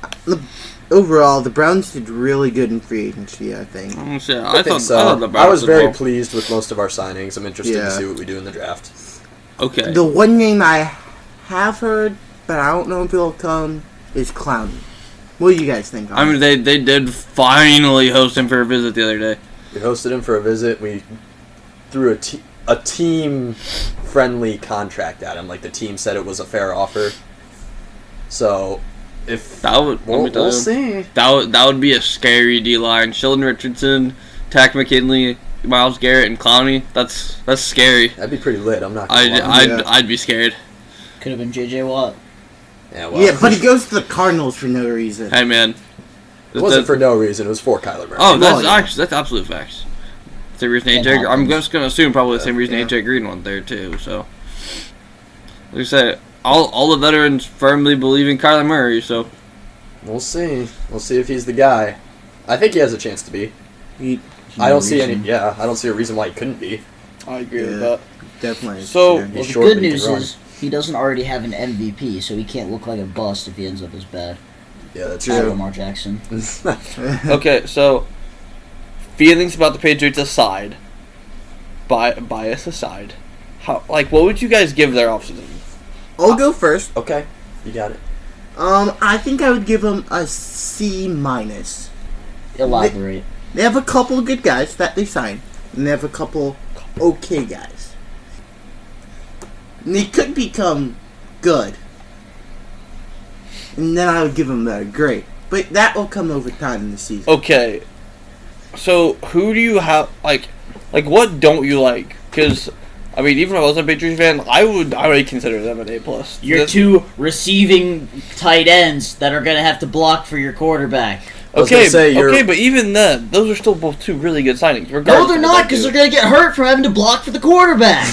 overall, the Browns did really good in free agency, I think. I think so. I thought the Browns I was did very well. pleased with most of our signings. I'm interested to see what we do in the draft. Okay. The one name I have heard, but I don't know if it'll come, is Clowney. What do you guys think? I mean, they did finally host him for a visit the other day. We hosted him for a visit. We threw a team-friendly contract at him. Like, the team said it was a fair offer. So, if we'll see. That would be a scary D-line. Sheldon Richardson, Tack McKinley, Myles Garrett, and Clowney. That's scary. That'd be pretty lit. I'm not gonna lie. I'd be scared. Could have been J.J. Watt. Yeah, well. Yeah, but he goes to the Cardinals for no reason. Hey, man. It wasn't for no reason. It was for Kyler Murray. Oh, that's absolute facts. Same reason AJ. I'm just gonna assume probably the same reason AJ Green went there too. So Like I said, all the veterans firmly believe in Kyler Murray, so we'll see. We'll see if he's the guy. I think he has a chance to be. I don't see a reason why he couldn't be. I agree with that. Definitely. So the good news is he doesn't already have an MVP, so he can't look like a bust if he ends up as bad. Yeah, that's true. Lamar Jackson. Okay, so feelings about the Patriots aside, bias aside, what would you guys give their offseason? I'll go first. Okay, you got it. I think I would give them a C-. Elaborate. They have a couple of good guys that they signed, and they have a couple okay guys. And they could become good. And then I would give them a great. But that will come over time in the season. Okay. So, who do you have, what don't you like? Because, I mean, even if I wasn't a Patriots fan, I would consider them an A+. Your two receiving tight ends that are going to have to block for your quarterback. Okay, but even then, those are still both two really good signings. No, they're not, because they're going to get hurt from having to block for the quarterback.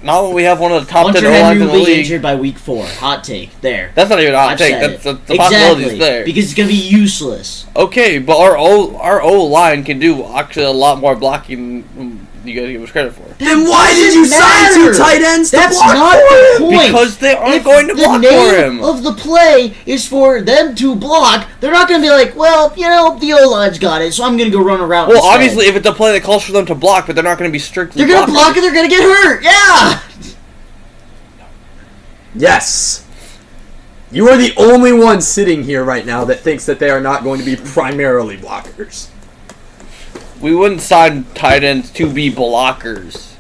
Not when we have one of the top 10 O-lines O-lines in the will be league. Injured by week 4. Hot take. There. That's not even a hot take. That's the possibility's there. Because it's going to be useless. Okay, but our O-line can do actually a lot more blocking than you guys give us credit for. Then why did you sign two tight ends to That's block not for the him? point. Because they aren't going to block for him. The name of the play is for them to block. They're not going to be like, well, the O-line's got it, so I'm going to go run around. Well, instead. obviously, if it's a play that calls for them to block, but they're not going to be strictly they're going to block and they're going to get hurt. Yeah. Yes. You are the only one sitting here right now that thinks that they are not going to be primarily blockers. We wouldn't sign tight ends to be blockers.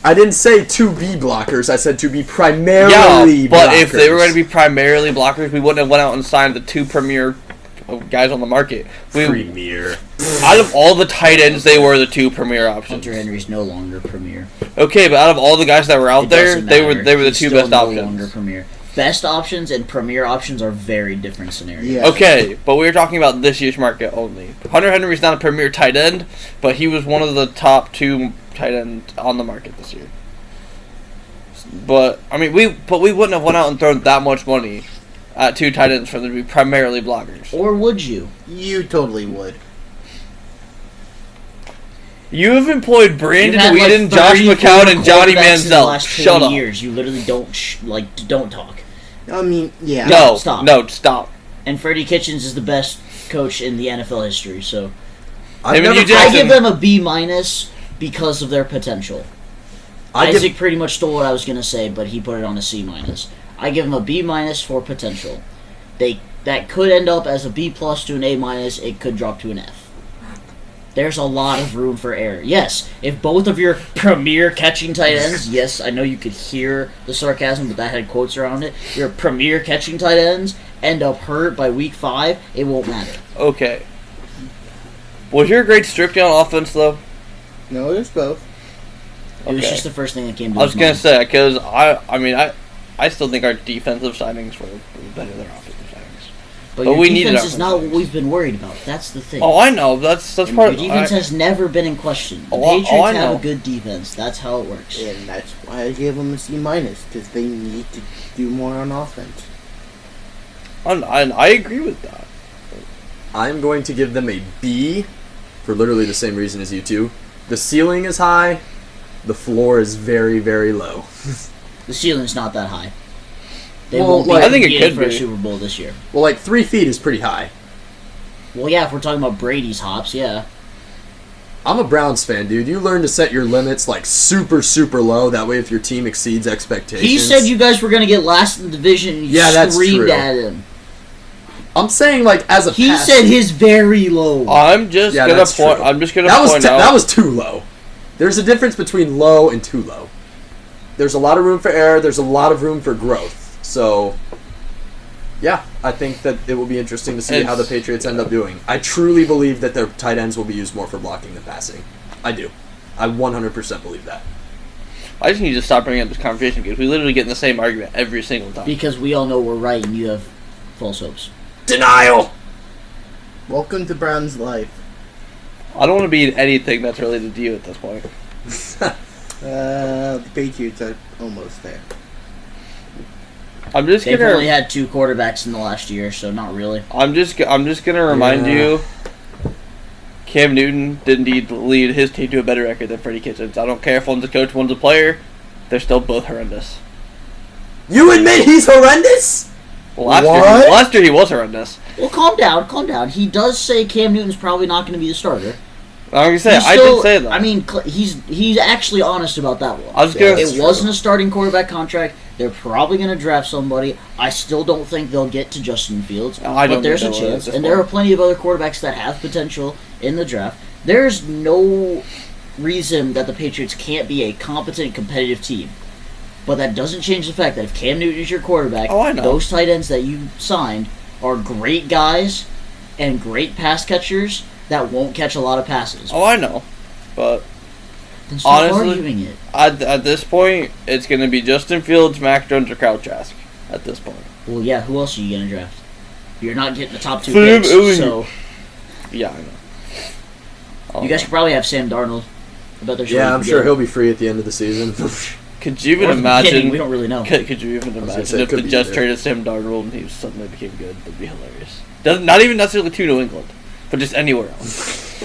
I didn't say to be blockers. I said to be primarily blockers. But if they were going to be primarily blockers, we wouldn't have went out and signed the two premier guys on the market. Premier. Out of all the tight ends, they were the two premier options. Hunter Henry's no longer premier. Okay, but out of all the guys that were out there, they were the two best options. No longer premier. Best options and premier options are very different scenarios. Yeah. Okay, but we were talking about this year's market only. Hunter Henry's not a premier tight end, but he was one of the top 2 tight ends on the market this year. But I mean, we wouldn't have went out and thrown that much money at 2 tight ends for them to be primarily blockers. Or would you? You totally would. You have employed Brandon You've had, Weeden, Josh McCown, and Johnny quarterbacks in the Manziel. last Shut 20 up. years. You literally don't talk. I mean, yeah. No, Stop. No, stop. And Freddie Kitchens is the best coach in the NFL history. So I give them a B- because of their potential. Isaac pretty much stole what I was gonna say, but he put it on a C-. I give them a B- for potential. That could end up as a B+ to an A-. It could drop to an F. There's a lot of room for error. Yes, if both of your premier catching tight ends, yes, I know you could hear the sarcasm, but that had quotes around it. Your premier catching tight ends end up hurt by week 5, it won't matter. Okay. Was your grade strictly on offense, though? No, there's both. It was just the first thing that came to I was mind. going to say, because I still think our defensive signings were better than our offensive signings. But we your needed defense is not what offensive we've been worried about. That's the thing. Oh, I know. That's part your of defense has never been in question. The I Patriots have know. a good defense. That's how it works. And that's why I gave them a C-, because they need to do more on offense. I agree with that. I'm going to give them a B for literally the same reason as you two. The ceiling is high. The floor is very, very low. The ceiling's not that high. They Well, won't be I think it competing could for a be. Super Bowl this year. Well, 3 feet is pretty high. Well, yeah, if we're talking about Brady's hops, yeah. I'm a Browns fan, dude. You learn to set your limits super, super low. That way, if your team exceeds expectations. He said you guys were going to get last in the division, and you that's screamed true. at him. I'm saying, as a He pass- said his very low. I'm just gonna that's point. true. I'm just gonna that point out that was too low. There's a difference between low and too low. There's a lot of room for error. There's a lot of room for growth. So, yeah, I think that it will be interesting to see how the Patriots end up doing. I truly believe that their tight ends will be used more for blocking than passing. I do. I 100% believe that. I just need to stop bringing up this conversation because we literally get in the same argument every single time. Because we all know we're right and you have false hopes. Denial! Welcome to Brown's life. I don't want to be in anything that's related to you at this point. The Patriots are almost there. They've only had 2 quarterbacks in the last year, so not really. I'm just gonna remind you, Cam Newton did indeed lead his team to a better record than Freddie Kitchens. I don't care if one's a coach, one's a player. They're still both horrendous. You admit he's horrendous? Well, last year he was horrendous. Well, calm down. He does say Cam Newton's probably not going to be the starter. I did say that. I mean, he's actually honest about that one. It wasn't a starting quarterback contract. They're probably going to draft somebody. I still don't think they'll get to Justin Fields, but there's a chance. And there are plenty of other quarterbacks that have potential in the draft. There's no reason that the Patriots can't be a competent, competitive team. But that doesn't change the fact that if Cam Newton is your quarterback, those tight ends that you signed are great guys and great pass catchers that won't catch a lot of passes. Oh, I know. But then stop arguing it. At this point, it's going to be Justin Fields, Mac Jones, or Kyle Trask. At this point. Well, yeah, who else are you going to draft? You're not getting the top 2 picks, so... Yeah, I know. You guys could probably have Sam Darnold. I'm sure he'll be free at the end of the season. Could you even imagine? We don't really know. Could you even imagine if the Jets traded Sam Darnold and he suddenly became good? That'd be hilarious. Not even necessarily to New England, but just anywhere else.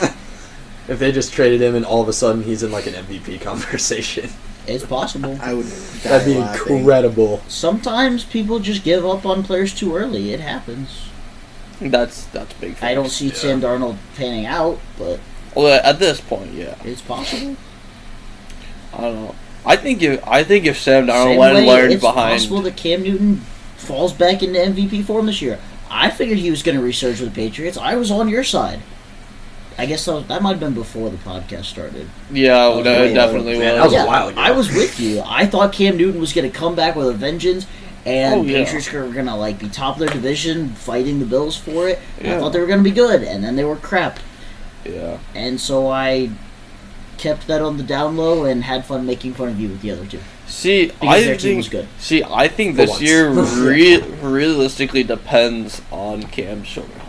If they just traded him and all of a sudden he's in like an MVP conversation. It's possible. That'd be incredible. Sometimes people just give up on players too early. It happens. That's big. I don't see Sam Darnold panning out, but at this point, yeah, it's possible. I don't know. I think if Sam Darnold went and learned behind, it's possible that Cam Newton falls back into MVP form this year. I figured he was going to resurge with the Patriots. I was on your side. I guess that might have been before the podcast started. Yeah, it definitely was. That was a while ago. I was with you. I thought Cam Newton was going to come back with a vengeance, and Patriots were going to be top of their division, fighting the Bills for it. I thought they were going to be good, and then they were crap. Yeah. And so I kept that on the down low and had fun making fun of you with the other two. Their team was good. I think this year realistically depends on Cam's shoulder health.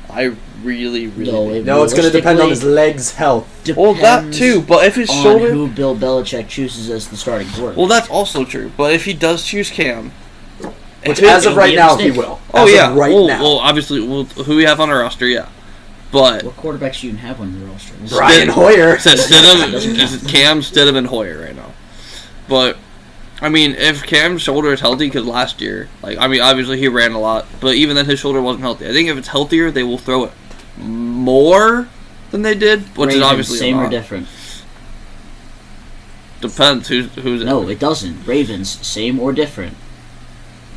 I really No, it's going to depend on his legs' health. Well, that too, but if his shoulder... who Bill Belichick chooses as the starting quarterback. Well, that's also true, but if he does choose Cam... Which, as of right now, he will. Well, obviously, who we have on our roster, yeah. But... What quarterbacks do you have on your roster? Brian Hoyer. Cam, Stidham, and Hoyer right now. But... I mean, if Cam's shoulder is healthy, because last year, obviously he ran a lot, but even then his shoulder wasn't healthy. I think if it's healthier, they will throw it more than they did, which is obviously same or different. Depends who's. No, it doesn't. Ravens, same or different.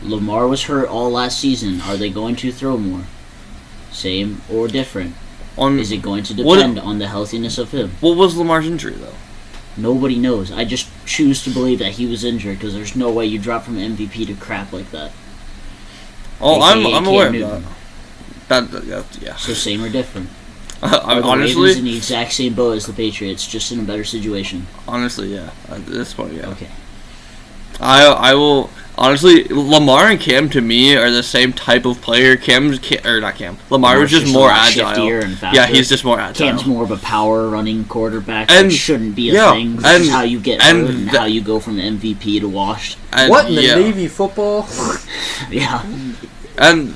Lamar was hurt all last season. Are they going to throw more? Same or different? Is it going to depend on the healthiness of him? What was Lamar's injury though? Nobody knows. I just choose to believe that he was injured because there's no way you drop from MVP to crap like that. Oh, I'm aware of that. Yeah. So same or different? Honestly, Ravens in the exact same boat as the Patriots, just in a better situation. Honestly, yeah. At this point, yeah. Okay. I will honestly. Lamar and Cam to me are the same type of player. Lamar was just more agile. And faster. Yeah, he's just more agile. Cam's more of a power running quarterback. That shouldn't be a thing. This is how you get hurt and how you go from MVP to washed. What in the Navy football? Yeah. And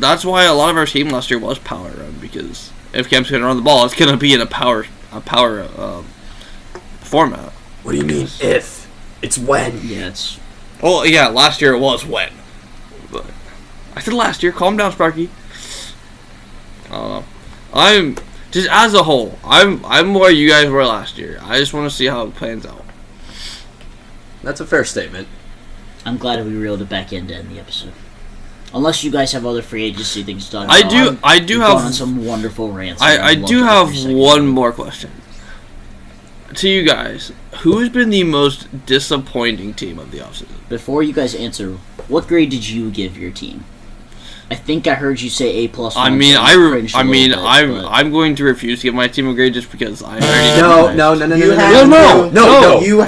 that's why a lot of our team last year was power run, because if Cam's going to run the ball, it's going to be in a power format. What do you mean if? It's when. Yeah, it's... Oh, yeah, last year it was when. But I said last year. Calm down, Sparky. I don't know. I'm just, as a whole, I'm where you guys were last year. I just want to see how it plans out. That's a fair statement. I'm glad we reeled it back in to end the episode. Unless you guys have other free agency things to talk about. I do have on some wonderful rants. I do have one more question. To you guys, who has been the most disappointing team of the offseason? Before you guys answer, what grade did you give your team? I think I heard you say A+. I'm going to refuse to give my team a grade just because I already No. You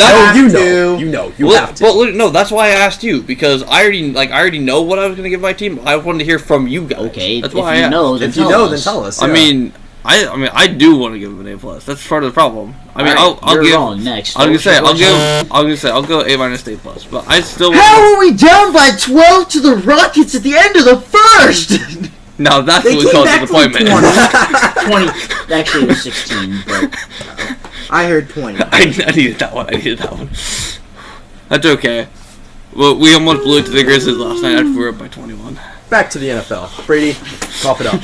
have to. But no, that's why I asked you, because I already know what I was going to give my team. I wanted to hear from you guys. Okay, that's why then tell us. Then tell us. I mean, I do want to give him an A+. That's part of the problem. I mean, All right, I'll you're give. wrong. Next. I was gonna say I'll go A- A+. But I still. How are we down by 12 to the Rockets at the end of the first? No, that's They what we came call back from disappointment. 20. Actually, it was 16. But I heard 20. I needed that one. That's okay. Well, we almost blew it to the Grizzlies last night after we were up by 21. Back to the NFL. Brady, cough it up.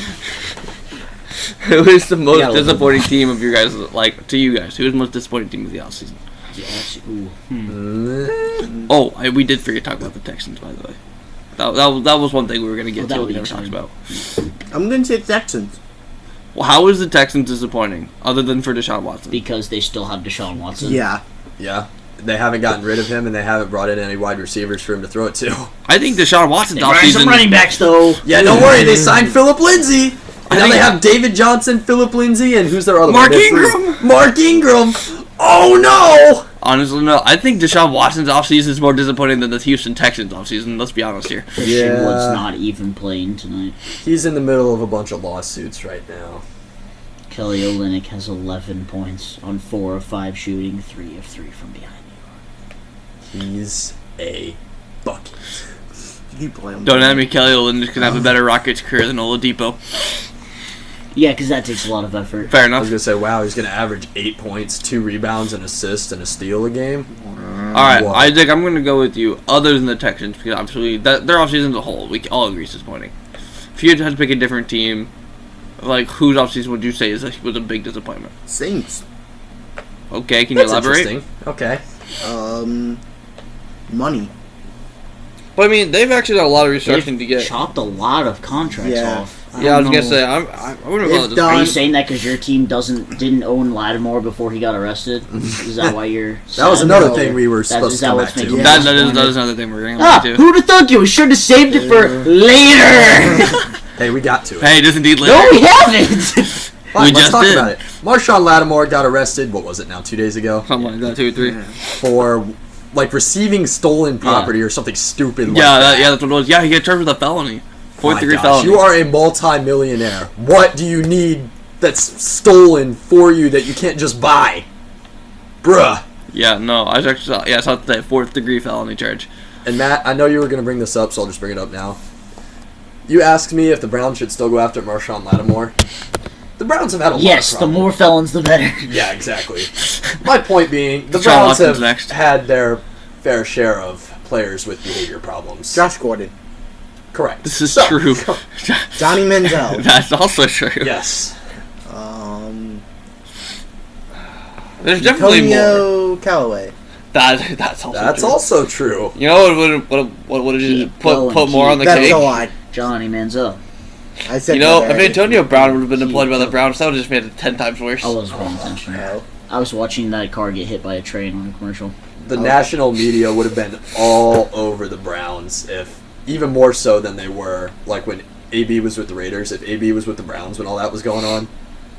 Who is the most disappointing team of your guys? Like to you guys, who is the most disappointing team of the offseason? Oh, we did forget to talk about the Texans, by the way. That was one thing we were gonna get to. We never talked about. I'm going to say Texans. Well, how is the Texans disappointing, other than for Deshaun Watson? because they still have Deshaun Watson. Yeah. Yeah. They haven't gotten rid of him, and they haven't brought in any wide receivers for him to throw it to. I think Deshaun Watson's They brought some offseason. running backs though. Yeah, don't worry. They signed Philip Lindsay. And now they have David Johnson, Philip Lindsay, and who's their other Mark one? They have Ingram. three. Mark Ingram. Oh, no. Honestly, no. I think Deshaun Watson's offseason is more disappointing than the Houston Texans offseason. Let's be honest here. Christian Wood's not even playing tonight. He's in the middle of a bunch of lawsuits right now. Kelly Olynyk has 11 points on 4 of 5 shooting, 3 of 3 from behind. He's a bucket. You play him. Don't have me, Kelly Olynyk can have a better Rockets career than Oladipo. Yeah, because that takes a lot of effort. Fair I enough. was going to say, wow, he's going to average 8 points, 2 rebounds, an assist, and a steal a game. All right, Wow. Isaac, I'm going to go with you. Other than the Texans, because absolutely their offseason as a whole, we all agree is disappointing. If you had to pick a different team, like whose offseason would you say was a big disappointment? Saints. Okay, can you elaborate? Interesting. Okay. Money. But I mean, they've actually done a lot of restructuring to They've get. chopped a lot of contracts Yeah. off. Yeah, I was don't gonna know. say I wouldn't If call it done- Are you saying that because your team didn't own Lattimore before he got arrested? Is that why you're? That was sad? another No. thing we were Is supposed to that come what's back to. making that. you That is another thing we're going to Ah, get to. who'd have thought you? We should have saved it for later. Hey, we got to it. Hey, just indeed later. No, we haven't. Fine, we let's just talk did. about it. Marshawn Lattimore got arrested, what was it now, 2 days ago? Something like that, 2 or 3. Yeah. For, like, receiving stolen property or something stupid like Yeah, that. that's what it was. Yeah, he got charged with a felony. My 4th degree gosh, felony. you are a multi-millionaire. What do you need that's stolen for you that you can't just buy? Bruh. Yeah, no, I was actually I saw that 4th degree felony charge. And Matt, I know you were going to bring this up, so I'll just bring it up now. You asked me if the Browns should still go after Marshawn Lattimore. The Browns have had a lot Yes, of the problems. more felons, the better. Yeah, exactly. My point being, the Deshaun Browns Watson's have next. had their fair share of players with behavior problems. Josh Gordon. Correct. This is So- true. Johnny Manziel. That's also true. Yes. There's definitely more. Antonio Callaway. That's also That's true. also true. You know what did you Keep put going, more on the That's cake? a lie. Johnny Manziel. I said You know, that if already. Antonio Brown would have been employed by the Browns, that would have just made it 10 times worse. I wasn't paying attention. No. I was watching that car get hit by a train on a commercial. The national media would have been all over the Browns if, even more so than they were, like when AB was with the Raiders. If AB was with the Browns when all that was going on,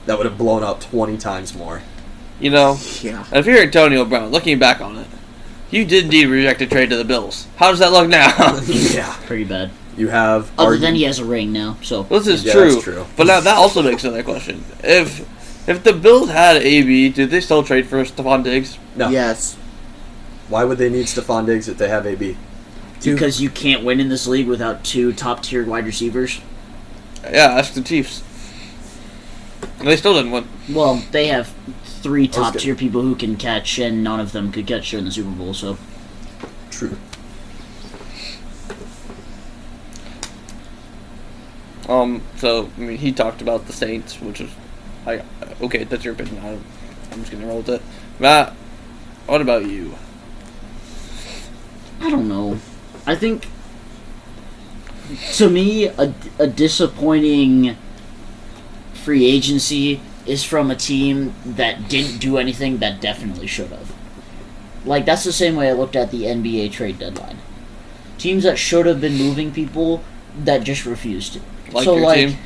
that would have blown up 20 times more. You know, Yeah. if you're Antonio Brown, looking back on it, you did indeed reject a trade to the Bills. How does that look now? Yeah. Pretty bad. You have... Other than he has a ring now, so. This is Yeah, true. that's true. But now that also makes another question. If the Bills had AB, did they still trade for Stephon Diggs? No. Yes. Why would they need Stephon Diggs if they have AB? Because you can't win in this league without 2 top-tier wide receivers. Yeah, ask the Chiefs. And they still didn't win. Well, they have 3 good. top-tier people who can catch, and none of them could catch during the Super Bowl, so. True. So I mean, he talked about the Saints, which is, okay, that's your opinion. I'm just gonna roll with it. Matt, what about you? I don't know. I think, to me, a disappointing free agency is from a team that didn't do anything that definitely should have. Like, that's the same way I looked at the NBA trade deadline. Teams that should have been moving people that just refused to. Like so, your like, team?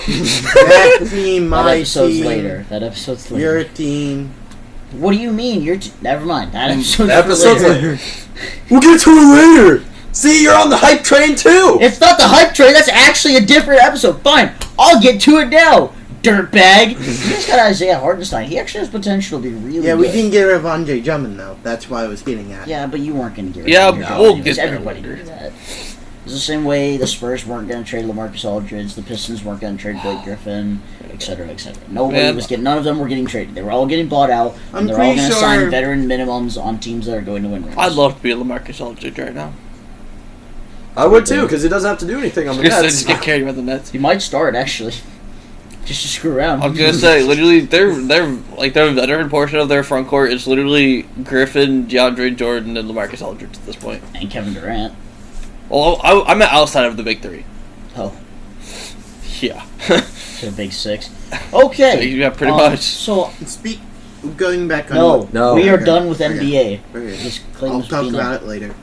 That team, that my episode's team. later. That episode's later. Your team. What do you mean? Never mind. That episode's, That episode's later. later. We'll get to it later. See, you're on the hype train too. It's not the hype train. That's actually a different episode. Fine, I'll get to it now. Dirtbag. You just got Isaiah Hartenstein. He actually has potential to be really Yeah, good. we didn't get rid of Andre Drummond, though. That's what I was getting at. Yeah, but you weren't going to get rid Yeah, of him. we'll Because get everybody there. did that. It's the same way the Spurs weren't going to trade LaMarcus Aldridge, the Pistons weren't going to trade Blake Griffin, etc., etc. None of them were getting traded. They were all getting bought out, and they're all going to sign veteran minimums on teams that are going to win rings. I'd love to be LaMarcus Aldridge right now. I would too, because he doesn't have to do anything on the Nets. Just get carried by the Nets. He might start, actually. Just to screw around. I was gonna say, literally, their veteran portion of their front court is literally Griffin, DeAndre Jordan, and LaMarcus Aldridge at this point. And Kevin Durant. Well, I meant outside of the big three. Oh. Yeah. To the big six. Okay. So, yeah, pretty much. So, Going back on... No. We are Okay. done with NBA. Okay. This claim I'll is talk being about it later.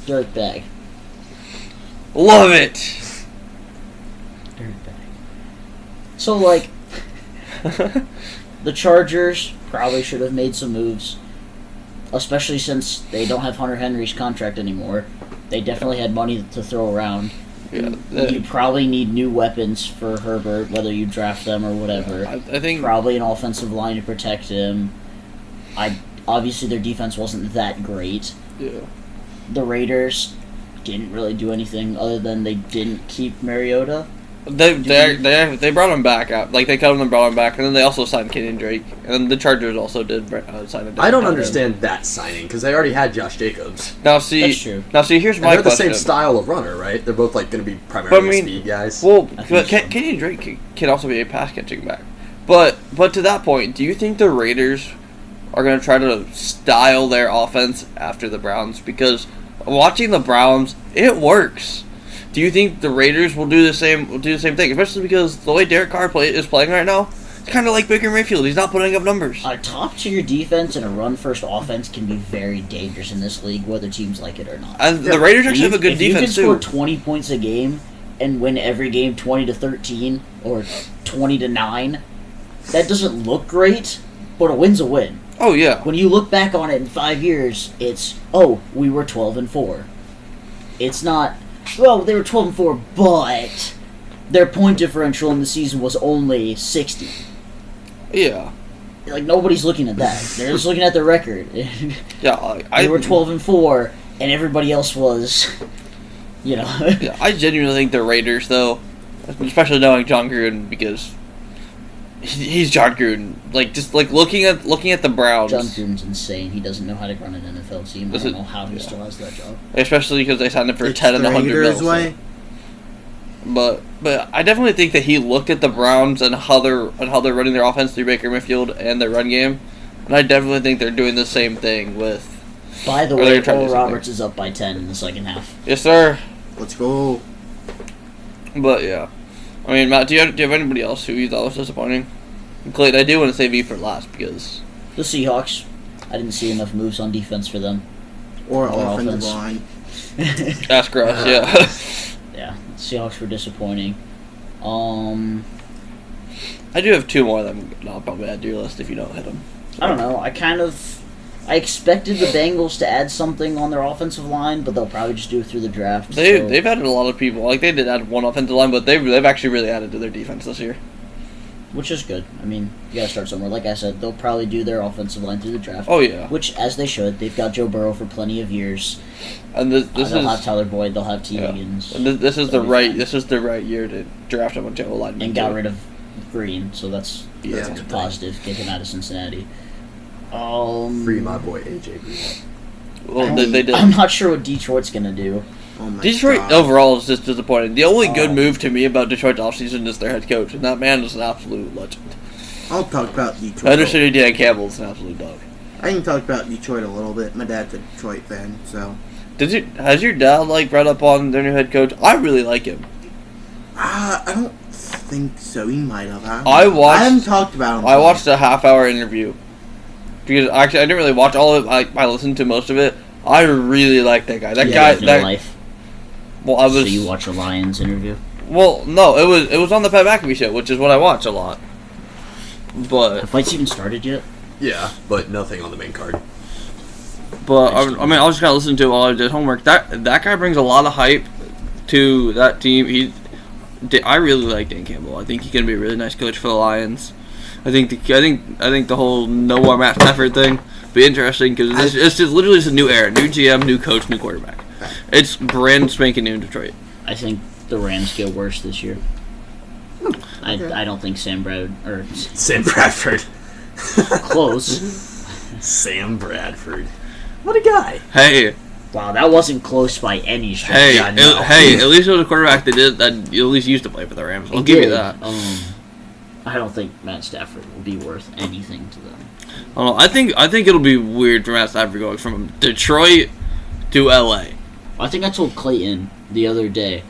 dirtbag. Love it. Dirtbag. So, like, the Chargers probably should have made some moves, especially since they don't have Hunter Henry's contract anymore. They definitely had money to throw around. Yeah. You probably need new weapons for Herbert, whether you draft them or whatever. I think Probably an offensive line to protect him. Obviously their defense wasn't that great. Yeah. The Raiders didn't really do anything other than they didn't keep Mariota. They brought him back out. Like, they cut him and brought him back, and then they also signed Kenyon Drake. And then the Chargers also did sign him. I don't understand that signing, because they already had Josh Jacobs. That's true. Now, see, here's And my they're the question. same style of runner, right? They're both, like, going to be primarily speed guys. Well, I think but so. Kenyon Drake can also be a pass-catching back. But to that point, do you think the Raiders are going to try to style their offense after the Browns? Because watching the Browns, it works. Do you think the Raiders will do the same thing? Especially because the way Derek Carr is playing right now, it's kind of like Baker Mayfield. He's not putting up numbers. A top-tier defense and a run-first offense can be very dangerous in this league, whether teams like it or not. And the Raiders actually have a good defense, If you can too. score 20 points a game and win every game 20-13 or 20-9, that doesn't look great, but a win's a win. Oh, yeah. When you look back on it in 5 years, it's, we were 12-4. It's not, they were 12-4, but their point differential in the season was only 60. Yeah. Like, nobody's looking at that. They're just looking at their record. Yeah, They were 12-4, and everybody else was, Yeah, I genuinely think the Raiders, though, especially knowing John Gruden, because he's John Gruden. Like, just like looking at the Browns, John Gruden's insane. He doesn't know how to run an NFL team. I don't know how he still has that job. especially because they signed him for It's 10 and the 100 Raiders' mil. way. But I definitely think that he looked at the Browns and how they're running their offense through Baker Mayfield and their run game, and I definitely think they're doing the same thing with. By the Or way, they're trying to Oral do something. Roberts is up by 10 in the second half. Yes, sir. Let's go. But yeah, I mean, Matt, do you have anybody else who you thought was disappointing? Clayton, I do want to save you for last because The Seahawks, I didn't see enough moves on defense for them. Or Or offensive offense. line. ask Russ. Yeah. Yeah, Seahawks were disappointing. I do have two more that I'll probably add to your list if you don't hit them. I don't know. I expected the Bengals to add something on their offensive line, but they'll probably just do it through the draft. They've added a lot of people. Like, they did add one offensive line, but they've actually really added to their defense this year. Which is good. I mean, you gotta start somewhere. Like I said, they'll probably do their offensive line through the draft. Oh yeah. Which, as they should. They've got Joe Burrow for plenty of years. And they'll have Tyler Boyd. They'll have T. Yeah. Higgins. And this is the They'll be right. fine. This is the right year to draft a bunch of linemen. And got rid of Green, so that's Yeah. a positive. Get him out of Cincinnati. Free my boy AJ Green. Well, they did. I'm not sure what Detroit's gonna do. Oh my Detroit God. overall is just disappointing. The only good move to me about Detroit's offseason is their head coach, and that man is an absolute legend. I'll talk about Detroit. I understand Dan Campbell is an absolute dog. I can talk about Detroit a little bit. My dad's a Detroit fan, so. Has your dad read up on their new head coach? I really like him. I don't think so. He might have. I haven't talked about him. I watched a half-hour interview because actually I didn't really watch all of it. I listened to most of it. I really like that guy. That guy. Live your life. Well, I was. So you watch a Lions interview? Well, no, it was on the Pat McAfee show, which is what I watch a lot. But Have fights even started yet? Yeah, but nothing on the main card. But I mean, I was just gonna listen to it while I did homework. That guy brings a lot of hype to that team. I really like Dan Campbell. I think he's gonna be a really nice coach for the Lions. I think the whole no more Matt Stafford thing be interesting because it's just literally just a new era, new GM, new coach, new quarterback. It's brand spanking new in Detroit. I think the Rams get worse this year. Okay. I don't think Sam Bradford. Close. Sam Bradford. What a guy. Hey. Wow, that wasn't close by any stretch. Hey, at least it was a quarterback that at least used to play for the Rams. I'll give you that. I don't think Matt Stafford will be worth anything to them. I think it'll be weird for Matt Stafford going from Detroit to LA. I think I told Clayton the other day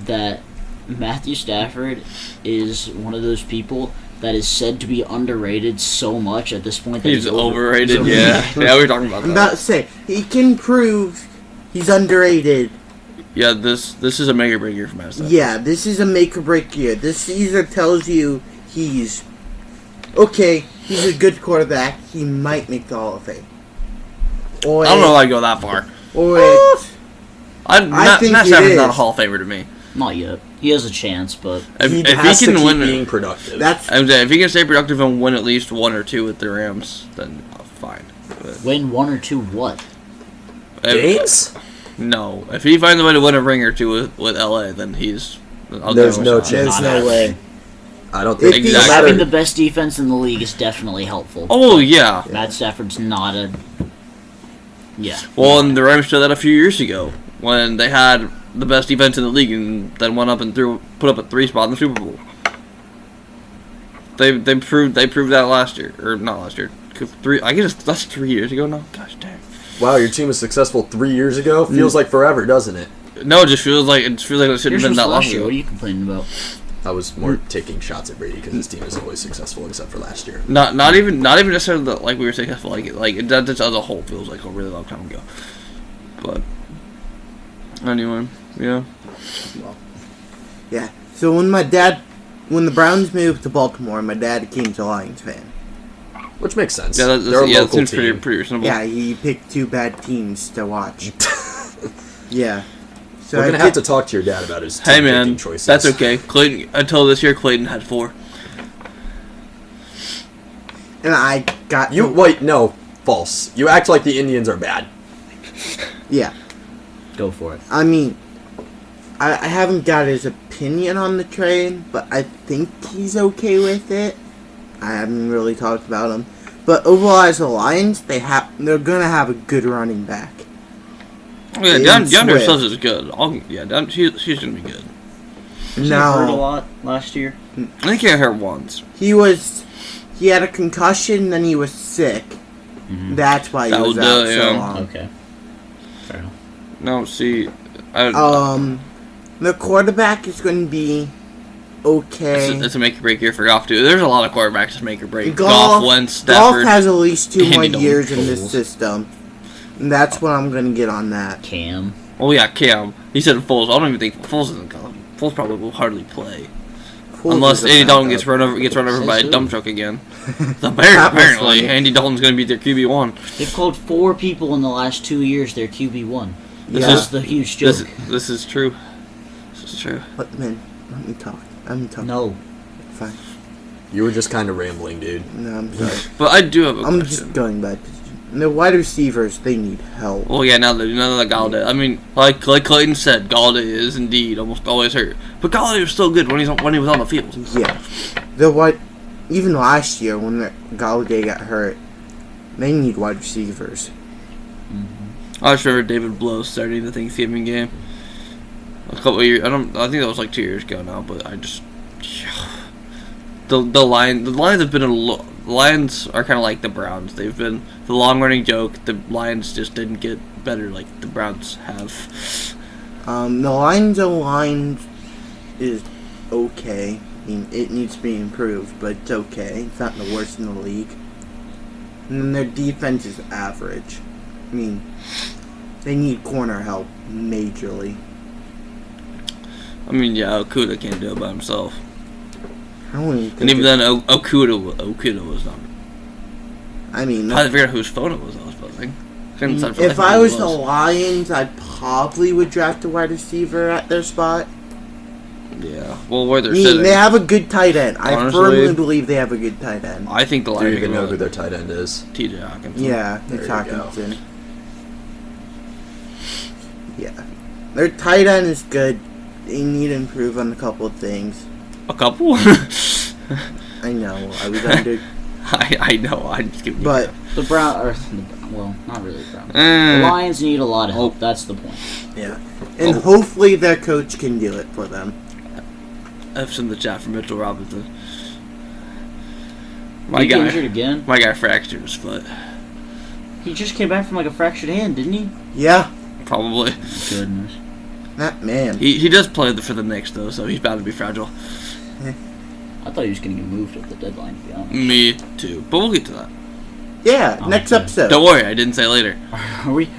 that Matthew Stafford is one of those people that is said to be underrated so much at this point that he's overrated. Yeah, we were talking about that. I'm about to say he can prove he's underrated. Yeah, this is a make or break year for Matt Stafford. Yeah, this is a make or break year. This either tells you he's okay. He's a good quarterback. He might make the Hall of Fame. Or I don't know if I'd go that far. Or Matt think Stafford's not a Hall of Famer to me. Not yet. He has a chance, but if he can win, being productive. If he can stay productive and win at least 1 or 2 with the Rams, then fine. But win 1 or 2 what? Games? No. If he finds a way to win a ring or 2 with LA, then there's no chance. There's no way. I don't think exactly. Having the best defense in the league is definitely helpful. Oh yeah. Matt Stafford's not a. Yeah. Well, and the Rams showed that a few years ago when they had the best defense in the league and then went up and put up a 3 spot in the Super Bowl. They proved that last year, or not last year. I guess that's 3 years ago now. Gosh dang. Wow, your team was successful 3 years ago. Feels like forever, doesn't it? No, it just feels like it shouldn't have been that long ago. What are you complaining about? I was more taking shots at Brady because his team is always successful except for last year. Not even necessarily like we were successful. Like that just as a whole feels like a really long time ago. But anyway, yeah. Well, yeah. So when the Browns moved to Baltimore, my dad became a Lions fan. Which makes sense. Yeah, that seems pretty reasonable. Yeah, he picked 2 bad teams to watch. Yeah. So we're gonna have to talk to your dad about his hey man, choices. That's okay. Clayton, until this year, Clayton had 4. And I got wait, no, false. You act like the Indians are bad. Yeah. Go for it. I mean, I haven't got his opinion on the trade, but I think he's okay with it. I haven't really talked about him, but overall as the Lions, they're gonna have a good running back. Yeah, DeAndre Swift is good. She's gonna be good. Was he hurt a lot last year? I think he got hurt once. He had a concussion, then he was sick. Mm-hmm. That's why he was out so long. Okay. Fair enough. No, see, the quarterback is going to be okay. It's a make or break year for Goff too. There's a lot of quarterbacks that make or break. Goff, Wentz, Stafford. Goff has at least 2 more Andy years in Dalton. this system. And that's what I'm going to get on that. Cam. Oh yeah, Cam. He said Foles. I don't even think Foles isn't gone. Foles probably will hardly play. Unless Andy Dalton gets run over by a dump truck again. Apparently, Andy Dalton's going to be their QB1. They've called 4 people in the last 2 years their QB1. Yeah. This is the huge joke. This is true. This is true. Let me talk. No. Fine. You were just kind of rambling, dude. No, I'm sorry. But I do have a question. I'm just going back. The wide receivers, they need help. Well, yeah, now that Galladay. I mean, like Clayton said, Galladay is indeed almost always hurt. But Galladay was still good when he was on the field. Yeah. Even last year when Galladay got hurt, they need wide receivers. I just remember David Blow starting the Thanksgiving game a couple of years. I think that was like 2 years ago now. But I just the Lions have been Lions are kind of like the Browns. They've been the long-running joke. The Lions just didn't get better like the Browns have. The Lions' line is okay. I mean, it needs to be improved, but it's okay. It's not the worst in the league. And then their defense is average. I mean, they need corner help majorly. I mean, yeah, Okuda can't do it by himself. And even then, Okuda was not. I mean, I figured out whose phone it was. I was buzzing. If I was the Lions, I probably would draft a wide receiver at their spot. Yeah. Well, where they're sitting. They have a good tight end. Honestly, I firmly believe they have a good tight end. I think the Lions. Do you even know who their tight end is? T.J. Hockenson. Yeah, it's Hockenson. Yeah. Their tight end is good. They need to improve on a couple of things. A couple? I know. I was under. I know. I'm just giving you. But the well, not really the Browns. The Lions need a lot of help. That's the point. Yeah, and hopefully their coach can do it for them. F's in the chat for Mitchell Robinson. He injured again. My guy fractured his foot. He just came back from like a fractured hand, didn't he? Yeah. Probably. Goodness. That man. He does play for the Knicks though, so he's bound to be fragile. I thought he was going to get moved at the deadline, to be honest. Me too, but we'll get to that. Yeah, next episode. Don't worry, I didn't say later. Are we?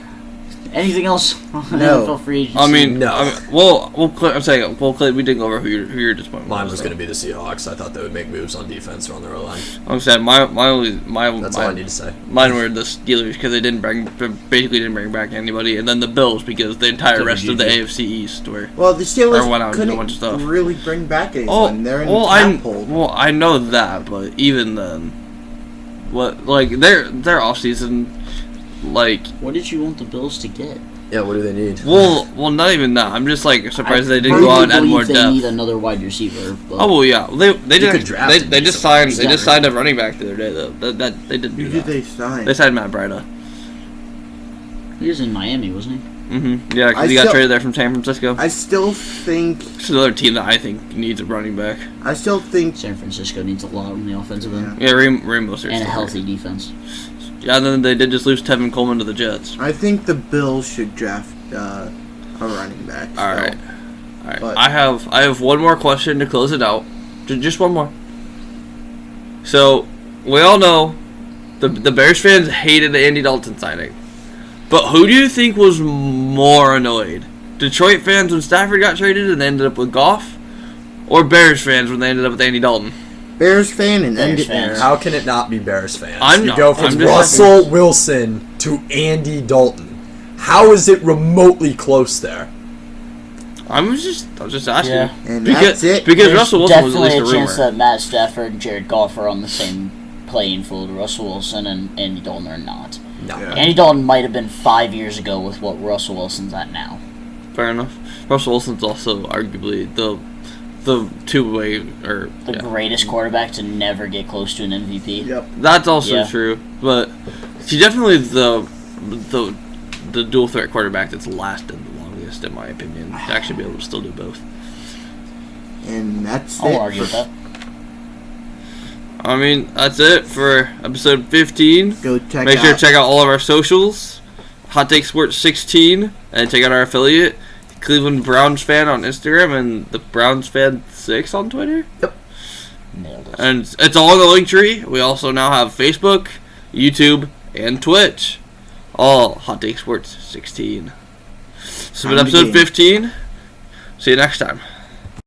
Anything else? No. NFL free agency? I mean, no. I'm saying, Clay, we didn't go over who your disappointment was. Mine was going to be the Seahawks. I thought they would make moves on defense or on their O-line. I'm saying my That's all I need to say. Mine were the Steelers because they basically didn't bring back anybody, and then the Bills because the entire rest of the AFC East were. Well, the Steelers went out and did a couldn't bunch of stuff. really bring back anyone. They're in the cap hold. Well, I know that, but even then, their offseason, what did you want the Bills to get? Yeah, what do they need? Well, not even that. I'm just surprised they didn't go out and add more depth. They need another wide receiver. Oh well, yeah, they just signed a running back the other day though. That they didn't do Who that. did they sign? They signed Matt Breida. He was in Miami, wasn't he? Mm-hmm. Yeah, because he got traded there from San Francisco. I still think it's another team that I think needs a running back. I still think San Francisco needs a lot on the offensive end. Yeah, Rainbow and a healthy defense. Yeah, and then they did just lose Tevin Coleman to the Jets. I think the Bills should draft a running back. All right. But I have one more question to close it out. Just one more. So we all know the Bears fans hated the Andy Dalton signing, but who do you think was more annoyed? Detroit fans when Stafford got traded and they ended up with Goff, or Bears fans when they ended up with Andy Dalton? Bears fan and Bears fans. How can it not be Bears fans? You go from Russell Wilson to Andy Dalton. How is it remotely close there? I was just asking. Yeah. And that's it. Because Russell Wilson was at least a definitely a chance rumor. that Matt Stafford and Jared Goff are on the same playing field. Russell Wilson and Andy Dalton are not. No. Yeah. Andy Dalton might have been 5 years ago with what Russell Wilson's at now. Fair enough. Russell Wilson's also arguably the two-way or the greatest quarterback to never get close to an MVP. Yep. That's also true, but he's definitely the dual threat quarterback that's lasted the longest, in my opinion. To actually be able to still do both. And that's I'll it. argue with that. I mean, that's it for episode 15. Go Make sure to check out all of our socials, Hot Take Sports 16, and check out our affiliate, Cleveland Browns Fan on Instagram and the Browns Fan 6 on Twitter. Yep. Nailed it. And it's all in the link tree. We also now have Facebook, YouTube, and Twitch. All Hot Take Sports 16. So, episode 15. See you next time.